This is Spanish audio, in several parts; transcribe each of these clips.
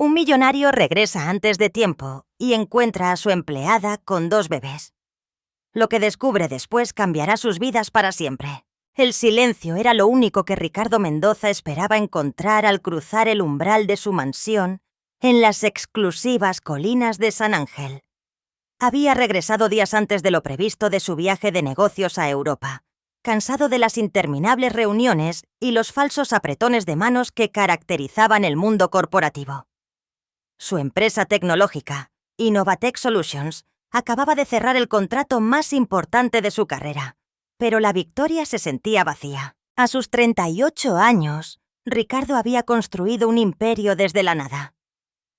Un millonario regresa antes de tiempo y encuentra a su empleada con 2 bebés. Lo que descubre después cambiará sus vidas para siempre. El silencio era lo único que Ricardo Mendoza esperaba encontrar al cruzar el umbral de su mansión en las exclusivas colinas de San Ángel. Había regresado días antes de lo previsto de su viaje de negocios a Europa, cansado de las interminables reuniones y los falsos apretones de manos que caracterizaban el mundo corporativo. Su empresa tecnológica, Innovatech Solutions, acababa de cerrar el contrato más importante de su carrera, pero la victoria se sentía vacía. A sus 38 años, Ricardo había construido un imperio desde la nada.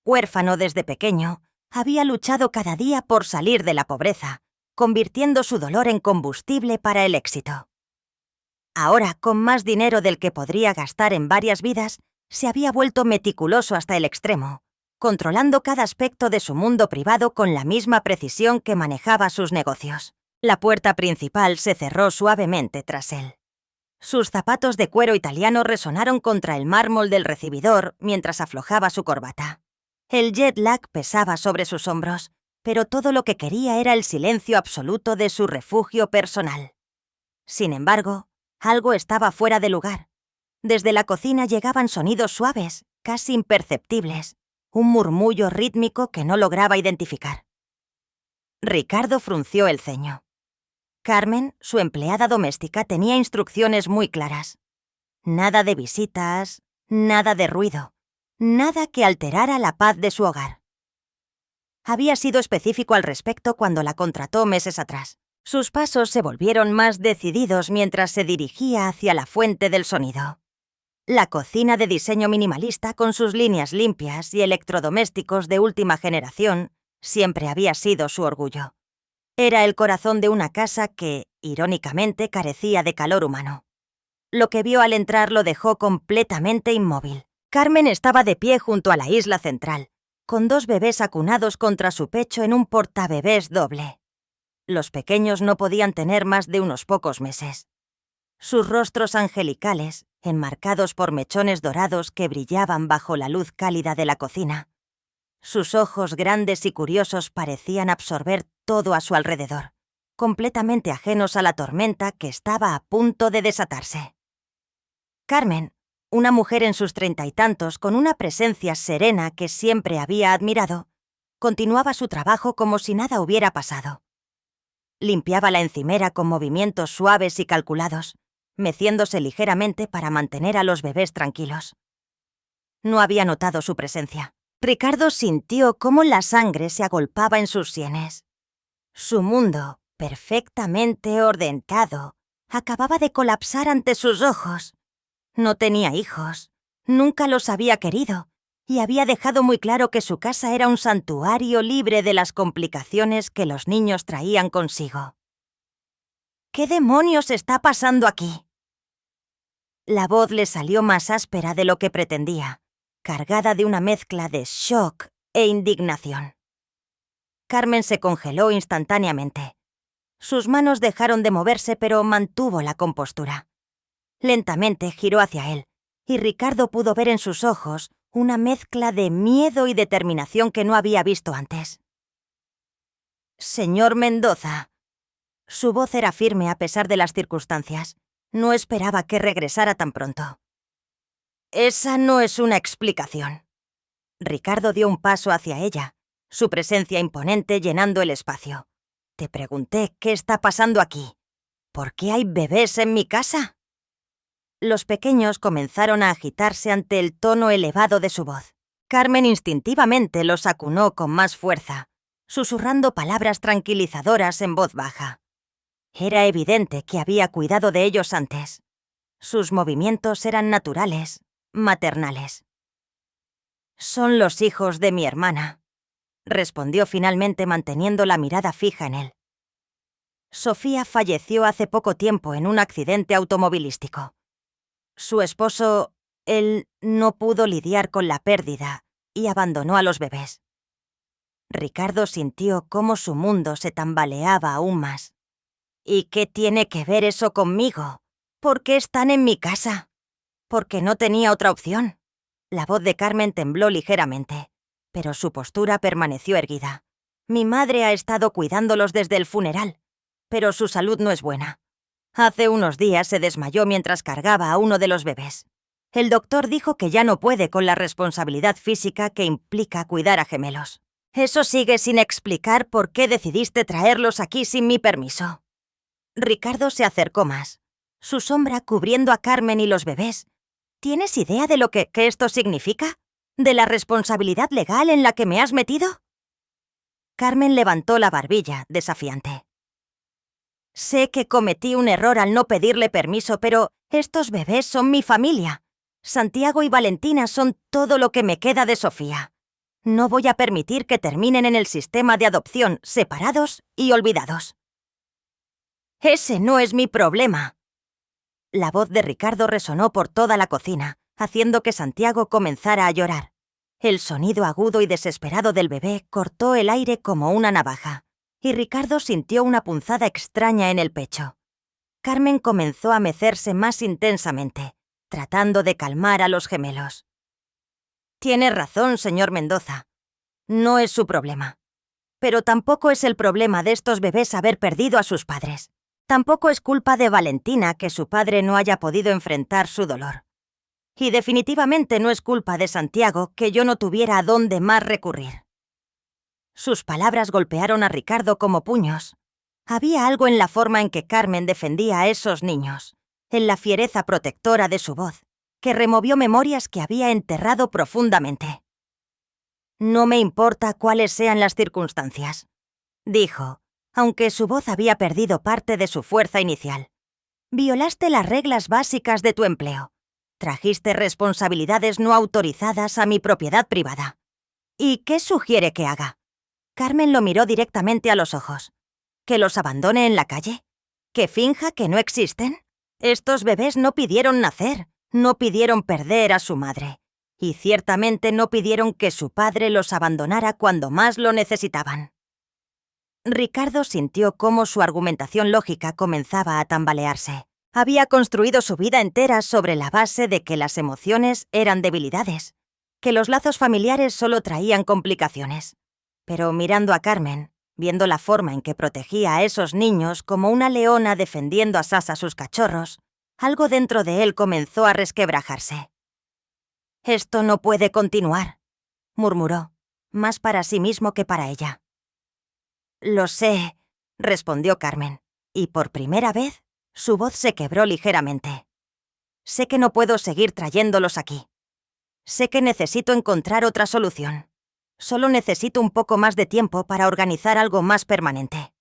Huérfano desde pequeño, había luchado cada día por salir de la pobreza, convirtiendo su dolor en combustible para el éxito. Ahora, con más dinero del que podría gastar en varias vidas, se había vuelto meticuloso hasta el extremo, controlando cada aspecto de su mundo privado con la misma precisión que manejaba sus negocios. La puerta principal se cerró suavemente tras él. Sus zapatos de cuero italiano resonaron contra el mármol del recibidor mientras aflojaba su corbata. El jet lag pesaba sobre sus hombros, pero todo lo que quería era el silencio absoluto de su refugio personal. Sin embargo, algo estaba fuera de lugar. Desde la cocina llegaban sonidos suaves, casi imperceptibles, un murmullo rítmico que no lograba identificar. Ricardo frunció el ceño. Carmen, su empleada doméstica, tenía instrucciones muy claras. Nada de visitas, nada de ruido, nada que alterara la paz de su hogar. Había sido específico al respecto cuando la contrató meses atrás. Sus pasos se volvieron más decididos mientras se dirigía hacia la fuente del sonido. La cocina de diseño minimalista, con sus líneas limpias y electrodomésticos de última generación, siempre había sido su orgullo. Era el corazón de una casa que, irónicamente, carecía de calor humano. Lo que vio al entrar lo dejó completamente inmóvil. Carmen estaba de pie junto a la isla central, con 2 bebés acunados contra su pecho en un portabebés doble. Los pequeños no podían tener más de unos pocos meses. Sus rostros angelicales, enmarcados por mechones dorados que brillaban bajo la luz cálida de la cocina. Sus ojos grandes y curiosos parecían absorber todo a su alrededor, completamente ajenos a la tormenta que estaba a punto de desatarse. Carmen, una mujer en sus 30 y tantos con una presencia serena que siempre había admirado, continuaba su trabajo como si nada hubiera pasado. Limpiaba la encimera con movimientos suaves y calculados, meciéndose ligeramente para mantener a los bebés tranquilos. No había notado su presencia. Ricardo sintió cómo la sangre se agolpaba en sus sienes. Su mundo, perfectamente ordenado, acababa de colapsar ante sus ojos. No tenía hijos, nunca los había querido, y había dejado muy claro que su casa era un santuario libre de las complicaciones que los niños traían consigo. ¿Qué demonios está pasando aquí? La voz le salió más áspera de lo que pretendía, cargada de una mezcla de shock e indignación. Carmen se congeló instantáneamente. Sus manos dejaron de moverse, pero mantuvo la compostura. Lentamente giró hacia él, y Ricardo pudo ver en sus ojos una mezcla de miedo y determinación que no había visto antes. «Señor Mendoza». Su voz era firme a pesar de las circunstancias. No esperaba que regresara tan pronto. «Esa no es una explicación». Ricardo dio un paso hacia ella, su presencia imponente llenando el espacio. «Te pregunté qué está pasando aquí. ¿Por qué hay bebés en mi casa?» Los pequeños comenzaron a agitarse ante el tono elevado de su voz. Carmen instintivamente los acunó con más fuerza, susurrando palabras tranquilizadoras en voz baja. Era evidente que había cuidado de ellos antes. Sus movimientos eran naturales, maternales. «Son los hijos de mi hermana», respondió finalmente manteniendo la mirada fija en él. Sofía falleció hace poco tiempo en un accidente automovilístico. Su esposo, él no pudo lidiar con la pérdida y abandonó a los bebés. Ricardo sintió cómo su mundo se tambaleaba aún más. «¿Y qué tiene que ver eso conmigo? ¿Por qué están en mi casa?» «Porque no tenía otra opción». La voz de Carmen tembló ligeramente. pero su postura permaneció erguida. Mi madre ha estado cuidándolos desde el funeral, pero su salud no es buena. Hace unos días se desmayó mientras cargaba a uno de los bebés. El doctor dijo que ya no puede con la responsabilidad física que implica cuidar a gemelos. Eso sigue sin explicar por qué decidiste traerlos aquí sin mi permiso. Ricardo se acercó más, su sombra cubriendo a Carmen y los bebés. ¿Tienes idea de lo que esto significa? ¿De la responsabilidad legal en la que me has metido? Carmen levantó la barbilla, desafiante. Sé que cometí un error al no pedirle permiso, pero estos bebés son mi familia. Santiago y Valentina son todo lo que me queda de Sofía. No voy a permitir que terminen en el sistema de adopción, separados y olvidados. Ese no es mi problema. La voz de Ricardo resonó por toda la cocina, haciendo que Santiago comenzara a llorar. El sonido agudo y desesperado del bebé cortó el aire como una navaja, y Ricardo sintió una punzada extraña en el pecho. Carmen comenzó a mecerse más intensamente, tratando de calmar a los gemelos. Tiene razón, señor Mendoza. No es su problema. Pero tampoco es el problema de estos bebés haber perdido a sus padres. Tampoco es culpa de Valentina que su padre no haya podido enfrentar su dolor. Y definitivamente no es culpa de Santiago que yo no tuviera a dónde más recurrir. Sus palabras golpearon a Ricardo como puños. Había algo en la forma en que Carmen defendía a esos niños, en la fiereza protectora de su voz, que removió memorias que había enterrado profundamente. No me importa cuáles sean las circunstancias, dijo, aunque su voz había perdido parte de su fuerza inicial. Violaste las reglas básicas de tu empleo. Trajiste responsabilidades no autorizadas a mi propiedad privada. ¿Y qué sugiere que haga? Carmen lo miró directamente a los ojos. ¿Que los abandone en la calle? ¿Que finja que no existen? Estos bebés no pidieron nacer, no pidieron perder a su madre. Y ciertamente no pidieron que su padre los abandonara cuando más lo necesitaban. Ricardo sintió cómo su argumentación lógica comenzaba a tambalearse. Había construido su vida entera sobre la base de que las emociones eran debilidades, que los lazos familiares solo traían complicaciones. Pero mirando a Carmen, viendo la forma en que protegía a esos niños como una leona defendiendo a Sasa sus cachorros, algo dentro de él comenzó a resquebrajarse. «Esto no puede continuar», murmuró, más para sí mismo que para ella. «Lo sé», respondió Carmen, y por primera vez su voz se quebró ligeramente. «Sé que no puedo seguir trayéndolos aquí. Sé que necesito encontrar otra solución. Solo necesito un poco más de tiempo para organizar algo más permanente».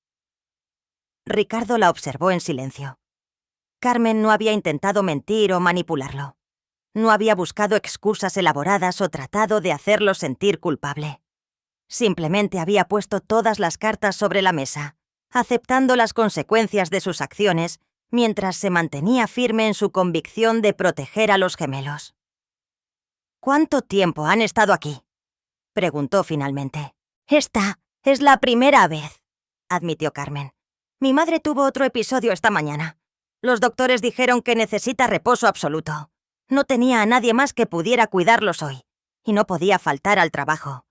Ricardo la observó en silencio. Carmen no había intentado mentir o manipularlo. No había buscado excusas elaboradas o tratado de hacerlo sentir culpable. Simplemente había puesto todas las cartas sobre la mesa, aceptando las consecuencias de sus acciones mientras se mantenía firme en su convicción de proteger a los gemelos. «¿Cuánto tiempo han estado aquí?», preguntó finalmente. «Esta es la primera vez», admitió Carmen. «Mi madre tuvo otro episodio esta mañana. Los doctores dijeron que necesita reposo absoluto. No tenía a nadie más que pudiera cuidarlos hoy, y no podía faltar al trabajo.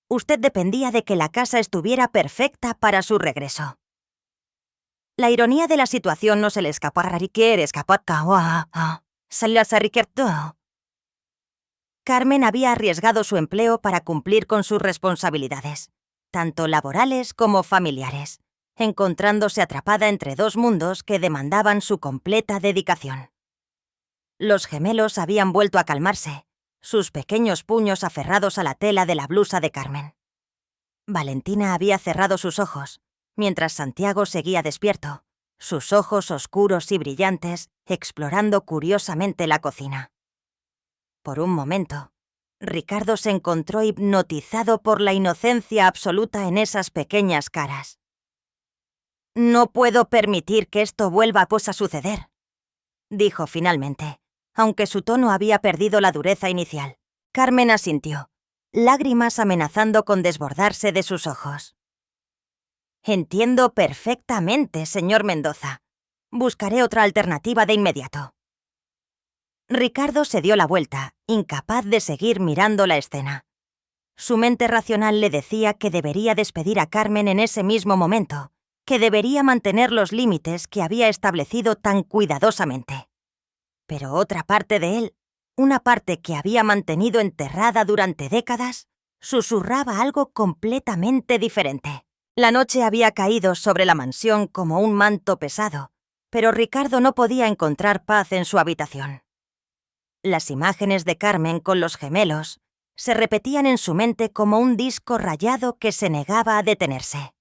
Usted dependía de que la casa estuviera perfecta para su regreso». La ironía de la situación no se le escapó a Ricardo. Carmen había arriesgado su empleo para cumplir con sus responsabilidades, tanto laborales como familiares, encontrándose atrapada entre dos mundos que demandaban su completa dedicación. Los gemelos habían vuelto a calmarse, sus pequeños puños aferrados a la tela de la blusa de Carmen. Valentina había cerrado sus ojos, mientras Santiago seguía despierto, sus ojos oscuros y brillantes, explorando curiosamente la cocina. Por un momento, Ricardo se encontró hipnotizado por la inocencia absoluta en esas pequeñas caras. «No puedo permitir que esto vuelva a suceder», dijo finalmente, aunque su tono había perdido la dureza inicial. Carmen asintió, lágrimas amenazando con desbordarse de sus ojos. «Entiendo perfectamente, señor Mendoza. Buscaré otra alternativa de inmediato». Ricardo se dio la vuelta, incapaz de seguir mirando la escena. Su mente racional le decía que debería despedir a Carmen en ese mismo momento, que debería mantener los límites que había establecido tan cuidadosamente. Pero otra parte de él, una parte que había mantenido enterrada durante décadas, susurraba algo completamente diferente. La noche había caído sobre la mansión como un manto pesado, pero Ricardo no podía encontrar paz en su habitación. Las imágenes de Carmen con los gemelos se repetían en su mente como un disco rayado que se negaba a detenerse.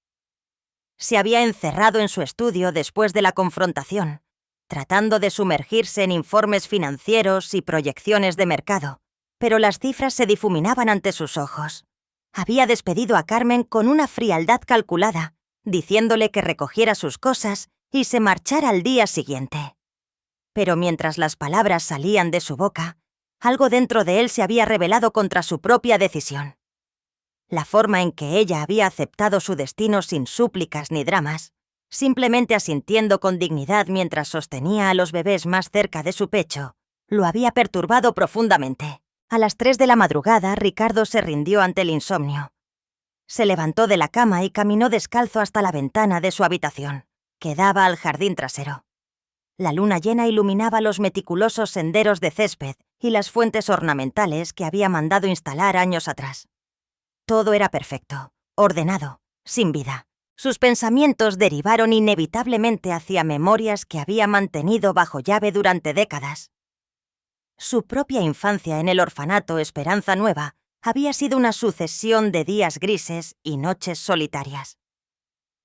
Se había encerrado en su estudio después de la confrontación, tratando de sumergirse en informes financieros y proyecciones de mercado, pero las cifras se difuminaban ante sus ojos. Había despedido a Carmen con una frialdad calculada, diciéndole que recogiera sus cosas y se marchara al día siguiente. Pero mientras las palabras salían de su boca, algo dentro de él se había rebelado contra su propia decisión. La forma en que ella había aceptado su destino sin súplicas ni dramas, simplemente asintiendo con dignidad mientras sostenía a los bebés más cerca de su pecho, lo había perturbado profundamente. A las 3 de la madrugada, Ricardo se rindió ante el insomnio. Se levantó de la cama y caminó descalzo hasta la ventana de su habitación, que daba al jardín trasero. La luna llena iluminaba los meticulosos senderos de césped y las fuentes ornamentales que había mandado instalar años atrás. Todo era perfecto, ordenado, sin vida. Sus pensamientos derivaron inevitablemente hacia memorias que había mantenido bajo llave durante décadas. Su propia infancia en el orfanato Esperanza Nueva había sido una sucesión de días grises y noches solitarias.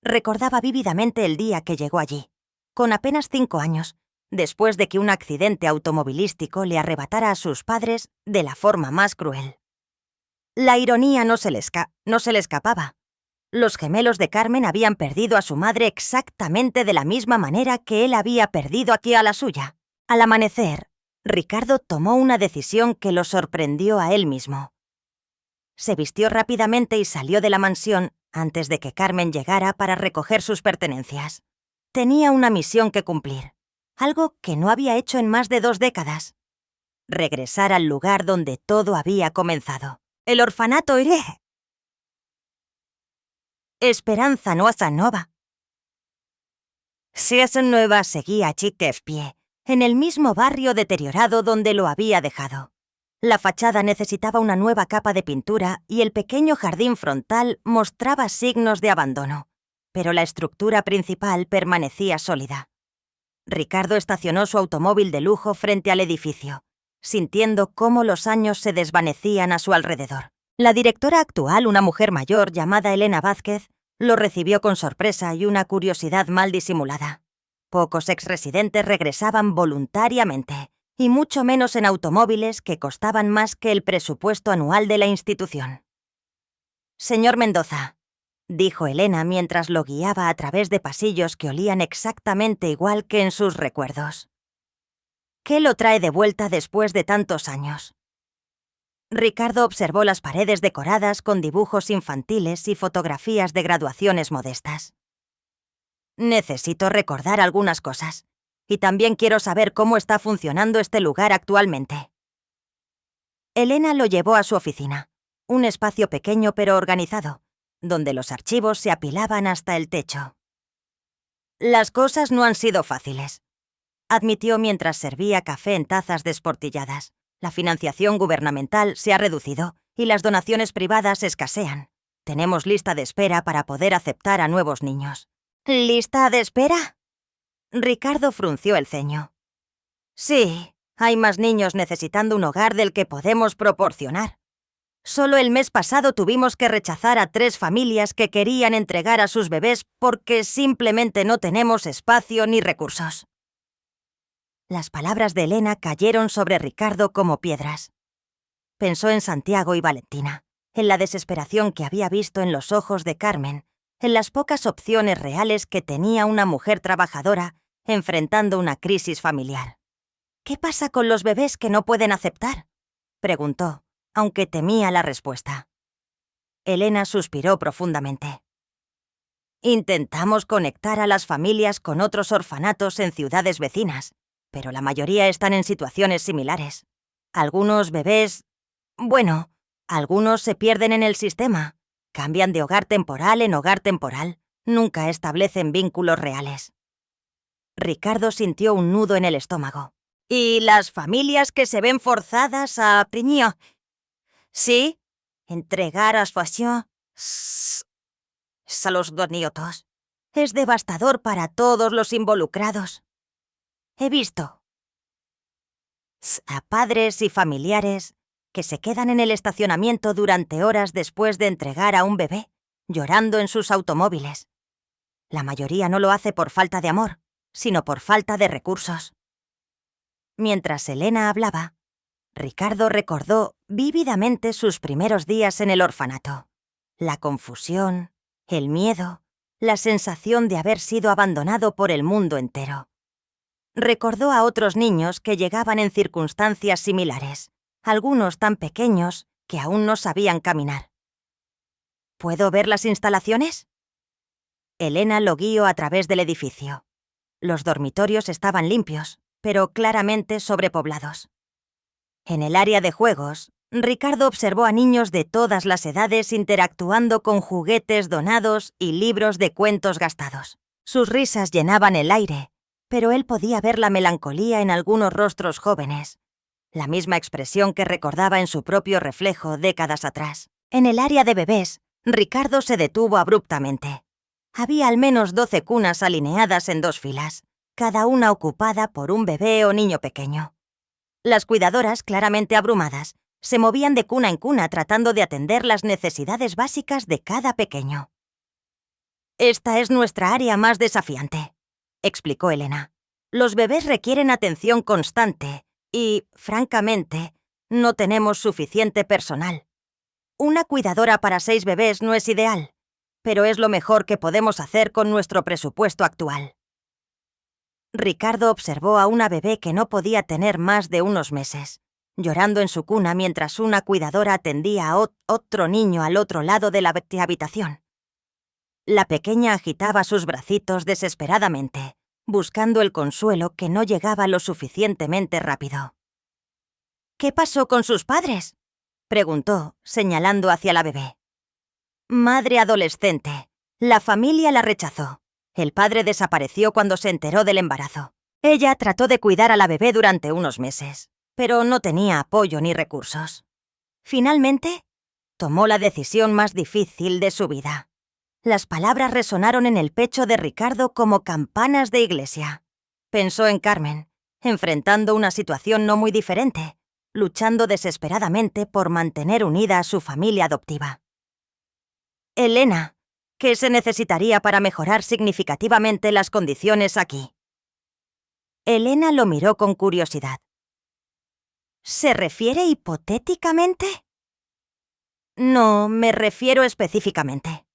Recordaba vívidamente el día que llegó allí, con apenas 5 años, después de que un accidente automovilístico le arrebatara a sus padres de la forma más cruel. La ironía no se le escapaba. Los gemelos de Carmen habían perdido a su madre exactamente de la misma manera que él había perdido aquí a la suya. Al amanecer, Ricardo tomó una decisión que lo sorprendió a él mismo. Se vistió rápidamente y salió de la mansión antes de que Carmen llegara para recoger sus pertenencias. Tenía una misión que cumplir, algo que no había hecho en más de 2 décadas. Regresar al lugar donde todo había comenzado. El orfanato iré. Esperanza Nueva. Season Nueva seguía a Chique en pie, en el mismo barrio deteriorado donde lo había dejado. La fachada necesitaba una nueva capa de pintura y el pequeño jardín frontal mostraba signos de abandono, pero la estructura principal permanecía sólida. Ricardo estacionó su automóvil de lujo frente al edificio, sintiendo cómo los años se desvanecían a su alrededor. La directora actual, una mujer mayor llamada Elena Vázquez, lo recibió con sorpresa y una curiosidad mal disimulada. Pocos exresidentes regresaban voluntariamente, y mucho menos en automóviles que costaban más que el presupuesto anual de la institución. «Señor Mendoza», dijo Elena mientras lo guiaba a través de pasillos que olían exactamente igual que en sus recuerdos. «¿Qué lo trae de vuelta después de tantos años?» Ricardo observó las paredes decoradas con dibujos infantiles y fotografías de graduaciones modestas. «Necesito recordar algunas cosas. Y también quiero saber cómo está funcionando este lugar actualmente». Elena lo llevó a su oficina, un espacio pequeño pero organizado, donde los archivos se apilaban hasta el techo. «Las cosas no han sido fáciles», admitió mientras servía café en tazas desportilladas. «La financiación gubernamental se ha reducido y las donaciones privadas escasean. Tenemos lista de espera para poder aceptar a nuevos niños». «¿Lista de espera?» Ricardo frunció el ceño. «Sí, hay más niños necesitando un hogar del que podemos proporcionar. Solo el mes pasado tuvimos que rechazar a 3 familias que querían entregar a sus bebés porque simplemente no tenemos espacio ni recursos». Las palabras de Elena cayeron sobre Ricardo como piedras. Pensó en Santiago y Valentina, en la desesperación que había visto en los ojos de Carmen, en las pocas opciones reales que tenía una mujer trabajadora enfrentando una crisis familiar. «¿Qué pasa con los bebés que no pueden aceptar?», preguntó, aunque temía la respuesta. Elena suspiró profundamente. «Intentamos conectar a las familias con otros orfanatos en ciudades vecinas, pero la mayoría están en situaciones similares. Algunos bebés... Bueno, Algunos se pierden en el sistema, cambian de hogar temporal en hogar temporal, nunca establecen vínculos reales. Ricardo sintió un nudo en el estómago. ¿Y las familias que se ven forzadas a priño? Sí, entregar a su pasión a los dos nietos. Es devastador para todos los involucrados. He visto a padres y familiares que se quedan en el estacionamiento durante horas después de entregar a un bebé, llorando en sus automóviles. La mayoría no lo hace por falta de amor, sino por falta de recursos. Mientras Elena hablaba, Ricardo recordó vívidamente sus primeros días en el orfanato. La confusión, el miedo, la sensación de haber sido abandonado por el mundo entero. Recordó a otros niños que llegaban en circunstancias similares, algunos tan pequeños que aún no sabían caminar. ¿Puedo ver las instalaciones? Elena lo guió a través del edificio. Los dormitorios estaban limpios, pero claramente sobrepoblados. En el área de juegos, Ricardo observó a niños de todas las edades interactuando con juguetes donados y libros de cuentos gastados. Sus risas llenaban el aire, pero él podía ver la melancolía en algunos rostros jóvenes, la misma expresión que recordaba en su propio reflejo décadas atrás. En el área de bebés, Ricardo se detuvo abruptamente. Había al menos 12 cunas alineadas en 2 filas, cada una ocupada por un bebé o niño pequeño. Las cuidadoras, claramente abrumadas, se movían de cuna en cuna tratando de atender las necesidades básicas de cada pequeño. «Esta es nuestra área más desafiante», explicó Elena. «Los bebés requieren atención constante y, francamente, no tenemos suficiente personal. Una cuidadora para 6 bebés no es ideal, pero es lo mejor que podemos hacer con nuestro presupuesto actual». Ricardo observó a una bebé que no podía tener más de unos meses, llorando en su cuna mientras una cuidadora atendía a otro niño al otro lado de la habitación. La pequeña agitaba sus bracitos desesperadamente, buscando el consuelo que no llegaba lo suficientemente rápido. «¿Qué pasó con sus padres?», preguntó, señalando hacia la bebé. «Madre adolescente. La familia la rechazó. El padre desapareció cuando se enteró del embarazo. Ella trató de cuidar a la bebé durante unos meses, pero no tenía apoyo ni recursos. Finalmente, tomó la decisión más difícil de su vida». Las palabras resonaron en el pecho de Ricardo como campanas de iglesia. Pensó en Carmen, enfrentando una situación no muy diferente, luchando desesperadamente por mantener unida a su familia adoptiva. «Elena, ¿qué se necesitaría para mejorar significativamente las condiciones aquí?». Elena lo miró con curiosidad. «¿Se refiere hipotéticamente?». «No, me refiero específicamente».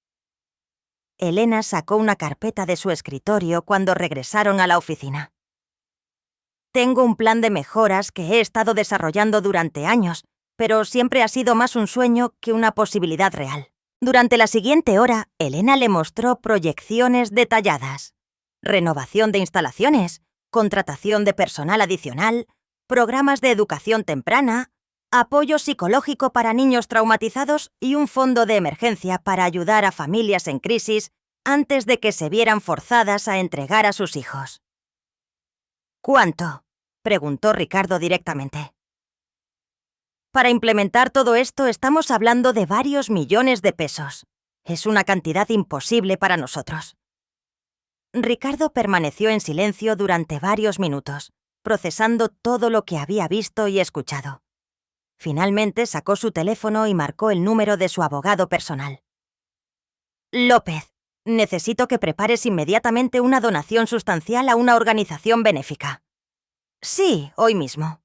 Elena sacó una carpeta de su escritorio cuando regresaron a la oficina. «Tengo un plan de mejoras que he estado desarrollando durante años, pero siempre ha sido más un sueño que una posibilidad real». Durante la siguiente hora, Elena le mostró proyecciones detalladas. Renovación de instalaciones, contratación de personal adicional, programas de educación temprana, apoyo psicológico para niños traumatizados y un fondo de emergencia para ayudar a familias en crisis antes de que se vieran forzadas a entregar a sus hijos. «¿Cuánto?», preguntó Ricardo directamente. «Para implementar todo esto estamos hablando de varios millones de pesos. Es una cantidad imposible para nosotros». Ricardo permaneció en silencio durante varios minutos, procesando todo lo que había visto y escuchado. Finalmente sacó su teléfono y marcó el número de su abogado personal. «López, necesito que prepares inmediatamente una donación sustancial a una organización benéfica». «Sí, hoy mismo».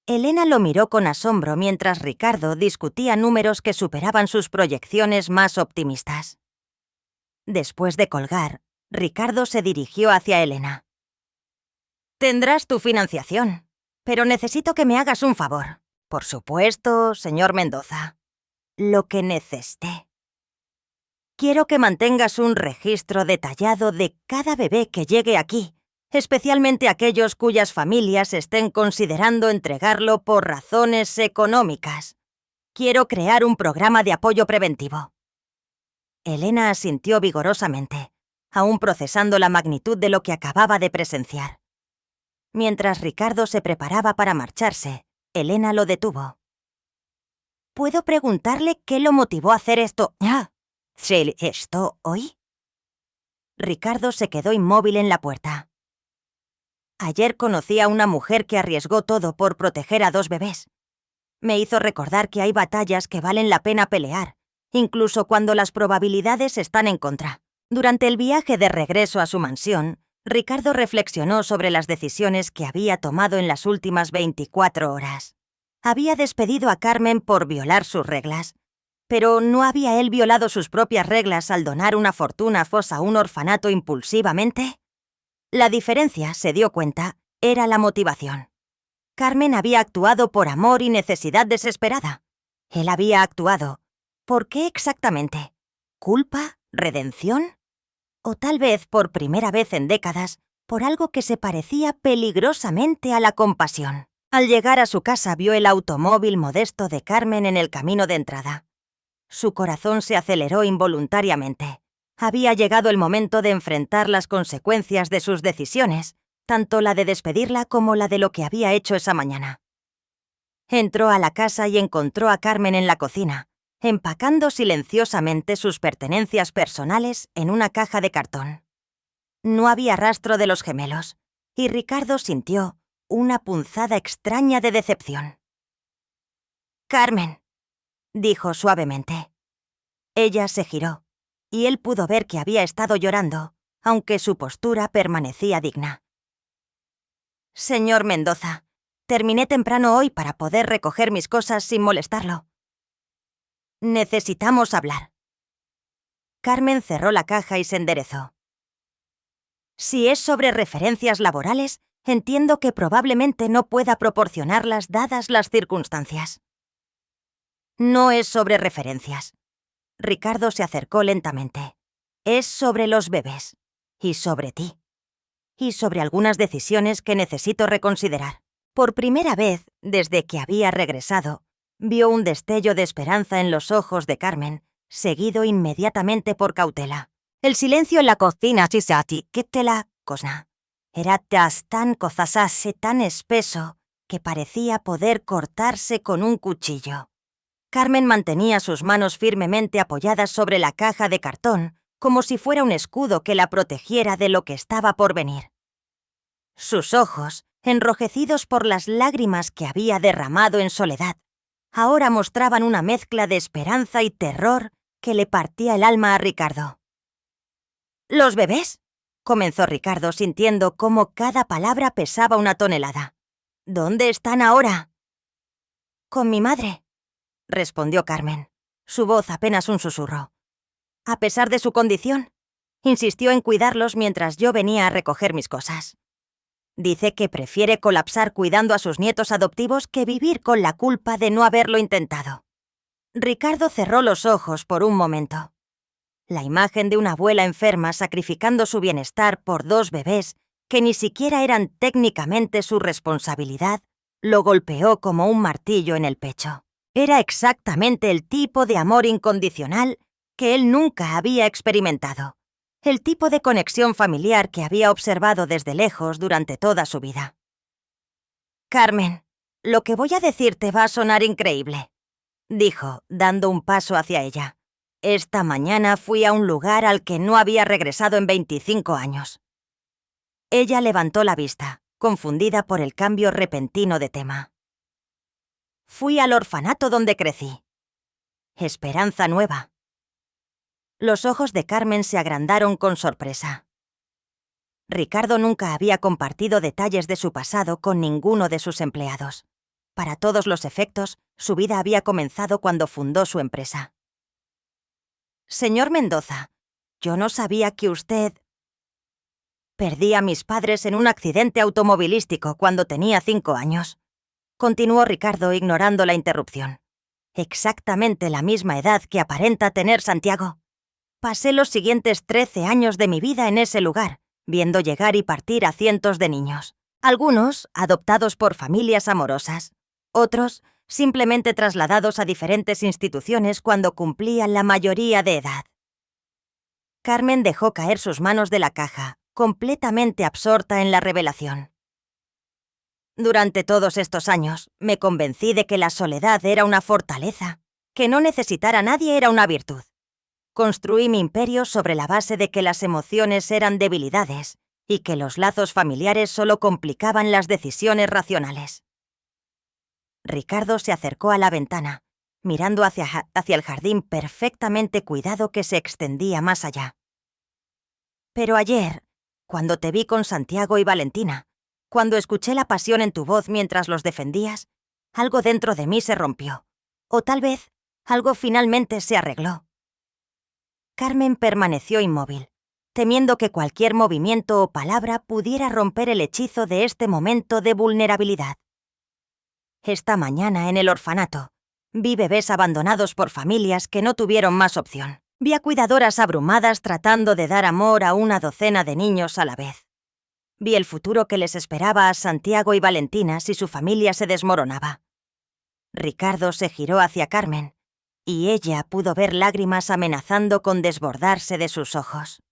Elena lo miró con asombro mientras Ricardo discutía números que superaban sus proyecciones más optimistas. Después de colgar, Ricardo se dirigió hacia Elena. «Tendrás tu financiación, pero necesito que me hagas un favor». «Por supuesto, señor Mendoza. Lo que necesite. Quiero que mantengas un registro detallado de cada bebé que llegue aquí, especialmente aquellos cuyas familias estén considerando entregarlo por razones económicas. Quiero crear un programa de apoyo preventivo. Elena asintió vigorosamente, aún procesando la magnitud de lo que acababa de presenciar. Mientras Ricardo se preparaba para marcharse, Elena lo detuvo. ¿Puedo preguntarle qué lo motivó a hacer esto? ¿Se esto hoy? Ricardo se quedó inmóvil en la puerta. Ayer conocí a una mujer que arriesgó todo por proteger a 2 bebés. Me hizo recordar que hay batallas que valen la pena pelear, incluso cuando las probabilidades están en contra. Durante el viaje de regreso a su mansión, Ricardo reflexionó sobre las decisiones que había tomado en las últimas 24 horas. Había despedido a Carmen por violar sus reglas, pero ¿no había él violado sus propias reglas al donar una fortuna a un orfanato impulsivamente? La diferencia, se dio cuenta, era la motivación. Carmen había actuado por amor y necesidad desesperada. Él había actuado. ¿Por qué exactamente? ¿Culpa? ¿Redención? O tal vez, por primera vez en décadas, por algo que se parecía peligrosamente a la compasión. Al llegar a su casa vio el automóvil modesto de Carmen en el camino de entrada. Su corazón se aceleró involuntariamente. Había llegado el momento de enfrentar las consecuencias de sus decisiones, tanto la de despedirla como la de lo que había hecho esa mañana. Entró a la casa y encontró a Carmen en la cocina, empacando silenciosamente sus pertenencias personales en una caja de cartón. No había rastro de los gemelos, y Ricardo sintió una punzada extraña de decepción. «Carmen», dijo suavemente. Ella se giró, y él pudo ver que había estado llorando, aunque su postura permanecía digna. «Señor Mendoza, terminé temprano hoy para poder recoger mis cosas sin molestarlo. Necesitamos hablar». Carmen cerró la caja y se enderezó. «Si es sobre referencias laborales, entiendo que probablemente no pueda proporcionarlas dadas las circunstancias». «No es sobre referencias». Ricardo se acercó lentamente. «Es sobre los bebés. Y sobre ti. Y sobre algunas decisiones que necesito reconsiderar». Por primera vez, desde que había regresado, vio un destello de esperanza en los ojos de Carmen, seguido inmediatamente por cautela. El silencio en la cocina era tan espeso que parecía poder cortarse con un cuchillo. Carmen mantenía sus manos firmemente apoyadas sobre la caja de cartón, como si fuera un escudo que la protegiera de lo que estaba por venir. Sus ojos, enrojecidos por las lágrimas que había derramado en soledad, ahora mostraban una mezcla de esperanza y terror que le partía el alma a Ricardo. «¿Los bebés?», comenzó Ricardo sintiendo cómo cada palabra pesaba una tonelada. «¿Dónde están ahora?». «Con mi madre», respondió Carmen, su voz apenas un susurro. «A pesar de su condición, insistió en cuidarlos mientras yo venía a recoger mis cosas. Dice que prefiere colapsar cuidando a sus nietos adoptivos que vivir con la culpa de no haberlo intentado». Ricardo cerró los ojos por un momento. La imagen de una abuela enferma sacrificando su bienestar por 2 bebés que ni siquiera eran técnicamente su responsabilidad lo golpeó como un martillo en el pecho. Era exactamente el tipo de amor incondicional que él nunca había experimentado. El tipo de conexión familiar que había observado desde lejos durante toda su vida. «Carmen, lo que voy a decirte va a sonar increíble», dijo, dando un paso hacia ella. «Esta mañana fui a un lugar al que no había regresado en 25 años». Ella levantó la vista, confundida por el cambio repentino de tema. «Fui al orfanato donde crecí. Esperanza nueva». Los ojos de Carmen se agrandaron con sorpresa. Ricardo nunca había compartido detalles de su pasado con ninguno de sus empleados. Para todos los efectos, su vida había comenzado cuando fundó su empresa. «Señor Mendoza, yo no sabía que usted...». «Perdí a mis padres en un accidente automovilístico cuando tenía 5 años», continuó Ricardo ignorando la interrupción. «Exactamente la misma edad que aparenta tener Santiago. Pasé los siguientes 13 años de mi vida en ese lugar, viendo llegar y partir a cientos de niños. Algunos adoptados por familias amorosas, otros simplemente trasladados a diferentes instituciones cuando cumplían la mayoría de edad. Carmen dejó caer sus manos de la caja, completamente absorta en la revelación. Durante todos estos años, me convencí de que la soledad era una fortaleza, que no necesitar a nadie era una virtud. Construí mi imperio sobre la base de que las emociones eran debilidades y que los lazos familiares solo complicaban las decisiones racionales. Ricardo se acercó a la ventana, mirando hacia el jardín perfectamente cuidado que se extendía más allá. Pero ayer, cuando te vi con Santiago y Valentina, cuando escuché la pasión en tu voz mientras los defendías, algo dentro de mí se rompió. O tal vez, algo finalmente se arregló. Carmen permaneció inmóvil, temiendo que cualquier movimiento o palabra pudiera romper el hechizo de este momento de vulnerabilidad. Esta mañana, en el orfanato, vi bebés abandonados por familias que no tuvieron más opción. Vi a cuidadoras abrumadas tratando de dar amor a una docena de niños a la vez. Vi el futuro que les esperaba a Santiago y Valentina si su familia se desmoronaba. Ricardo se giró hacia Carmen, y ella pudo ver lágrimas amenazando con desbordarse de sus ojos.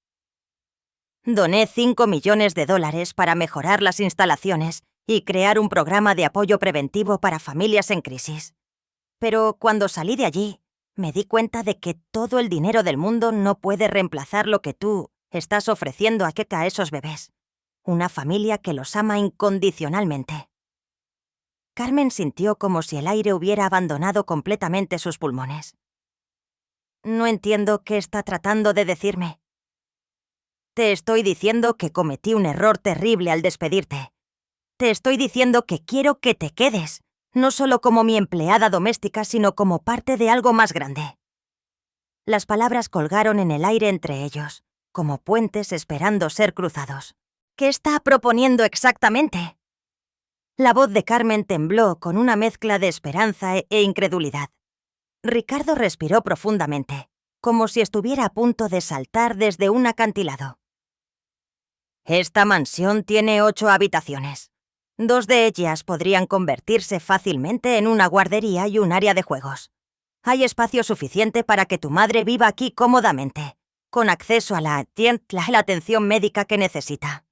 Doné $5 millones para mejorar las instalaciones y crear un programa de apoyo preventivo para familias en crisis. Pero cuando salí de allí, me di cuenta de que todo el dinero del mundo no puede reemplazar lo que tú estás ofreciendo a esos bebés. Una familia que los ama incondicionalmente. Carmen sintió como si el aire hubiera abandonado completamente sus pulmones. No entiendo qué está tratando de decirme. Te estoy diciendo que cometí un error terrible al despedirte. Te estoy diciendo que quiero que te quedes, no solo como mi empleada doméstica, sino como parte de algo más grande. Las palabras colgaron en el aire entre ellos, como puentes esperando ser cruzados. ¿Qué está proponiendo exactamente? La voz de Carmen tembló con una mezcla de esperanza e incredulidad. Ricardo respiró profundamente, como si estuviera a punto de saltar desde un acantilado. Esta mansión tiene 8 habitaciones. 2 de ellas podrían convertirse fácilmente en una guardería y un área de juegos. Hay espacio suficiente para que tu madre viva aquí cómodamente, con acceso a la atención médica que necesita.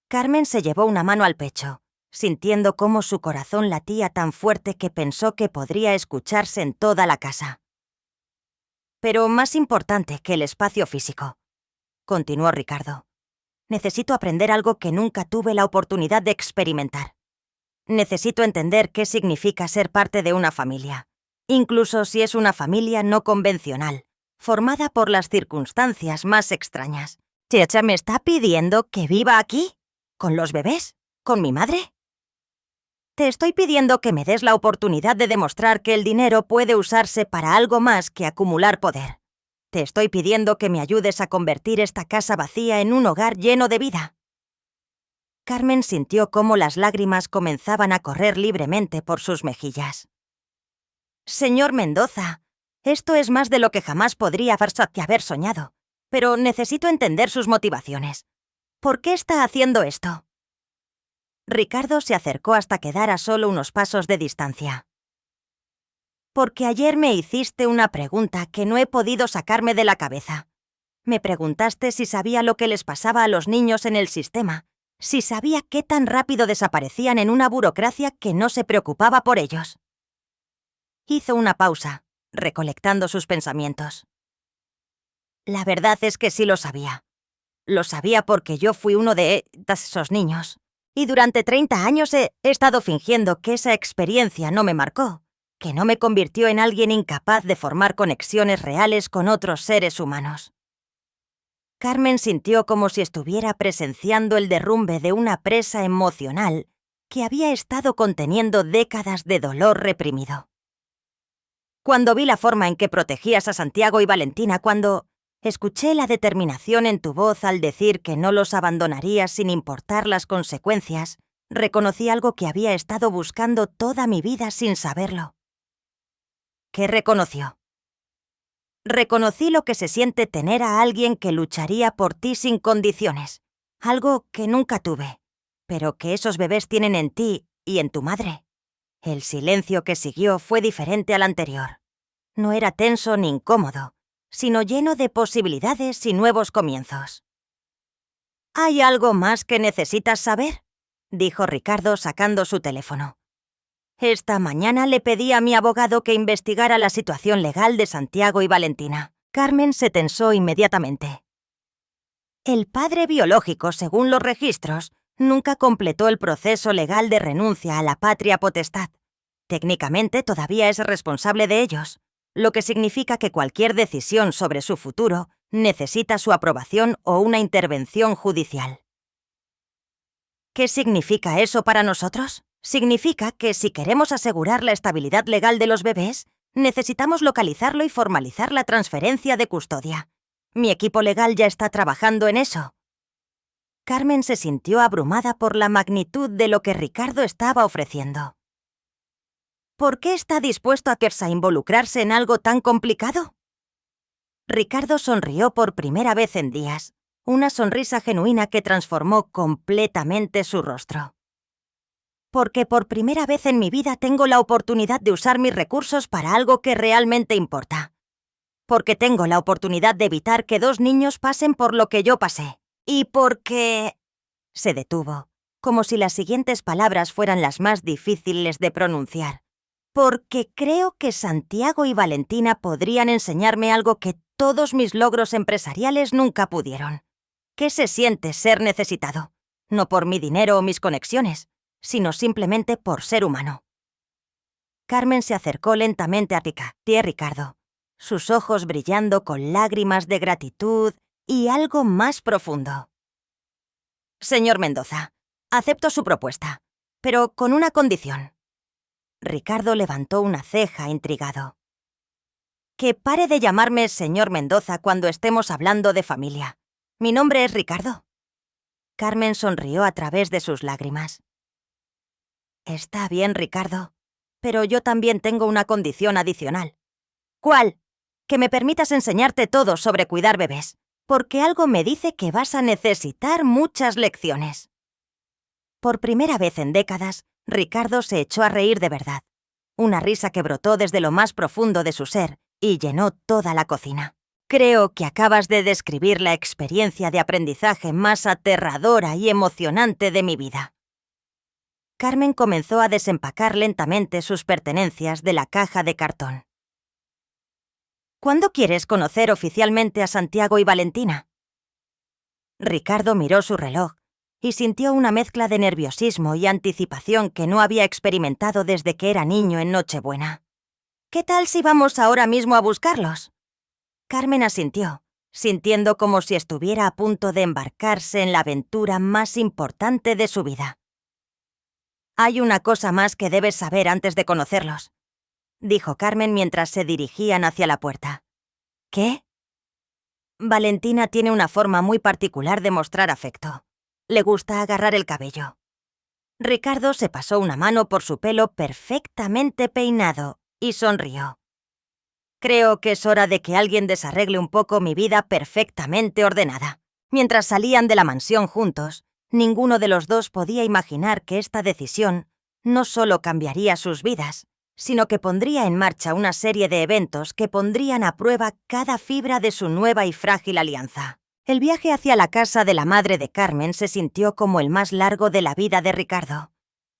Carmen se llevó una mano al pecho, sintiendo cómo su corazón latía tan fuerte que pensó que podría escucharse en toda la casa. Pero más importante que el espacio físico, continuó Ricardo. Necesito aprender algo que nunca tuve la oportunidad de experimentar. Necesito entender qué significa ser parte de una familia, incluso si es una familia no convencional, formada por las circunstancias más extrañas. ¿Chacha me está pidiendo que viva aquí? ¿Con los bebés? ¿Con mi madre? Te estoy pidiendo que me des la oportunidad de demostrar que el dinero puede usarse para algo más que acumular poder. Te estoy pidiendo que me ayudes a convertir esta casa vacía en un hogar lleno de vida. Carmen sintió cómo las lágrimas comenzaban a correr libremente por sus mejillas. Señor Mendoza, esto es más de lo que jamás podría haber soñado, pero necesito entender sus motivaciones. ¿Por qué está haciendo esto? Ricardo se acercó hasta quedar a solo unos pasos de distancia. Porque ayer me hiciste una pregunta que no he podido sacarme de la cabeza. Me preguntaste si sabía lo que les pasaba a los niños en el sistema, si sabía qué tan rápido desaparecían en una burocracia que no se preocupaba por ellos. Hizo una pausa, recolectando sus pensamientos. La verdad es que sí lo sabía. Lo sabía porque yo fui uno de esos niños. Y durante 30 años he estado fingiendo que esa experiencia no me marcó, que no me convirtió en alguien incapaz de formar conexiones reales con otros seres humanos. Carmen sintió como si estuviera presenciando el derrumbe de una presa emocional que había estado conteniendo décadas de dolor reprimido. Cuando vi la forma en que protegías a Santiago y Valentina, cuando escuché la determinación en tu voz al decir que no los abandonarías sin importar las consecuencias, reconocí algo que había estado buscando toda mi vida sin saberlo. ¿Qué reconoció? Reconocí lo que se siente tener a alguien que lucharía por ti sin condiciones, algo que nunca tuve, pero que esos bebés tienen en ti y en tu madre. El silencio que siguió fue diferente al anterior. No era tenso ni incómodo, sino lleno de posibilidades y nuevos comienzos. «¿Hay algo más que necesitas saber?», dijo Ricardo sacando su teléfono. «Esta mañana le pedí a mi abogado que investigara la situación legal de Santiago y Valentina». Carmen se tensó inmediatamente. El padre biológico, según los registros, nunca completó el proceso legal de renuncia a la patria potestad. Técnicamente todavía es responsable de ellos, lo que significa que cualquier decisión sobre su futuro necesita su aprobación o una intervención judicial. ¿Qué significa eso para nosotros? Significa que si queremos asegurar la estabilidad legal de los bebés, necesitamos localizarlo y formalizar la transferencia de custodia. Mi equipo legal ya está trabajando en eso. Carmen se sintió abrumada por la magnitud de lo que Ricardo estaba ofreciendo. ¿Por qué está dispuesto a involucrarse en algo tan complicado? Ricardo sonrió por primera vez en días, una sonrisa genuina que transformó completamente su rostro. Porque por primera vez en mi vida tengo la oportunidad de usar mis recursos para algo que realmente importa. Porque tengo la oportunidad de evitar que 2 niños pasen por lo que yo pasé. Y porque... Se detuvo, como si las siguientes palabras fueran las más difíciles de pronunciar. Porque creo que Santiago y Valentina podrían enseñarme algo que todos mis logros empresariales nunca pudieron. ¿Qué se siente ser necesitado? No por mi dinero o mis conexiones, sino simplemente por ser humano. Carmen se acercó lentamente a Ricardo, sus ojos brillando con lágrimas de gratitud y algo más profundo. «Señor Mendoza, acepto su propuesta, pero con una condición». Ricardo levantó una ceja intrigado. «Que pare de llamarme señor Mendoza cuando estemos hablando de familia. Mi nombre es Ricardo». Carmen sonrió a través de sus lágrimas. «Está bien, Ricardo, pero yo también tengo una condición adicional». «¿Cuál?» «Que me permitas enseñarte todo sobre cuidar bebés, porque algo me dice que vas a necesitar muchas lecciones». Por primera vez en décadas, Ricardo se echó a reír de verdad, una risa que brotó desde lo más profundo de su ser y llenó toda la cocina. «Creo que acabas de describir la experiencia de aprendizaje más aterradora y emocionante de mi vida». Carmen comenzó a desempacar lentamente sus pertenencias de la caja de cartón. «¿Cuándo quieres conocer oficialmente a Santiago y Valentina?» Ricardo miró su reloj y sintió una mezcla de nerviosismo y anticipación que no había experimentado desde que era niño en Nochebuena. «¿Qué tal si vamos ahora mismo a buscarlos?» Carmen asintió, sintiendo como si estuviera a punto de embarcarse en la aventura más importante de su vida. «Hay una cosa más que debes saber antes de conocerlos», dijo Carmen mientras se dirigían hacia la puerta. «¿Qué?» «Valentina tiene una forma muy particular de mostrar afecto. Le gusta agarrar el cabello». Ricardo se pasó una mano por su pelo perfectamente peinado y sonrió. «Creo que es hora de que alguien desarregle un poco mi vida perfectamente ordenada». Mientras salían de la mansión juntos, ninguno de los dos podía imaginar que esta decisión no solo cambiaría sus vidas, sino que pondría en marcha una serie de eventos que pondrían a prueba cada fibra de su nueva y frágil alianza. El viaje hacia la casa de la madre de Carmen se sintió como el más largo de la vida de Ricardo.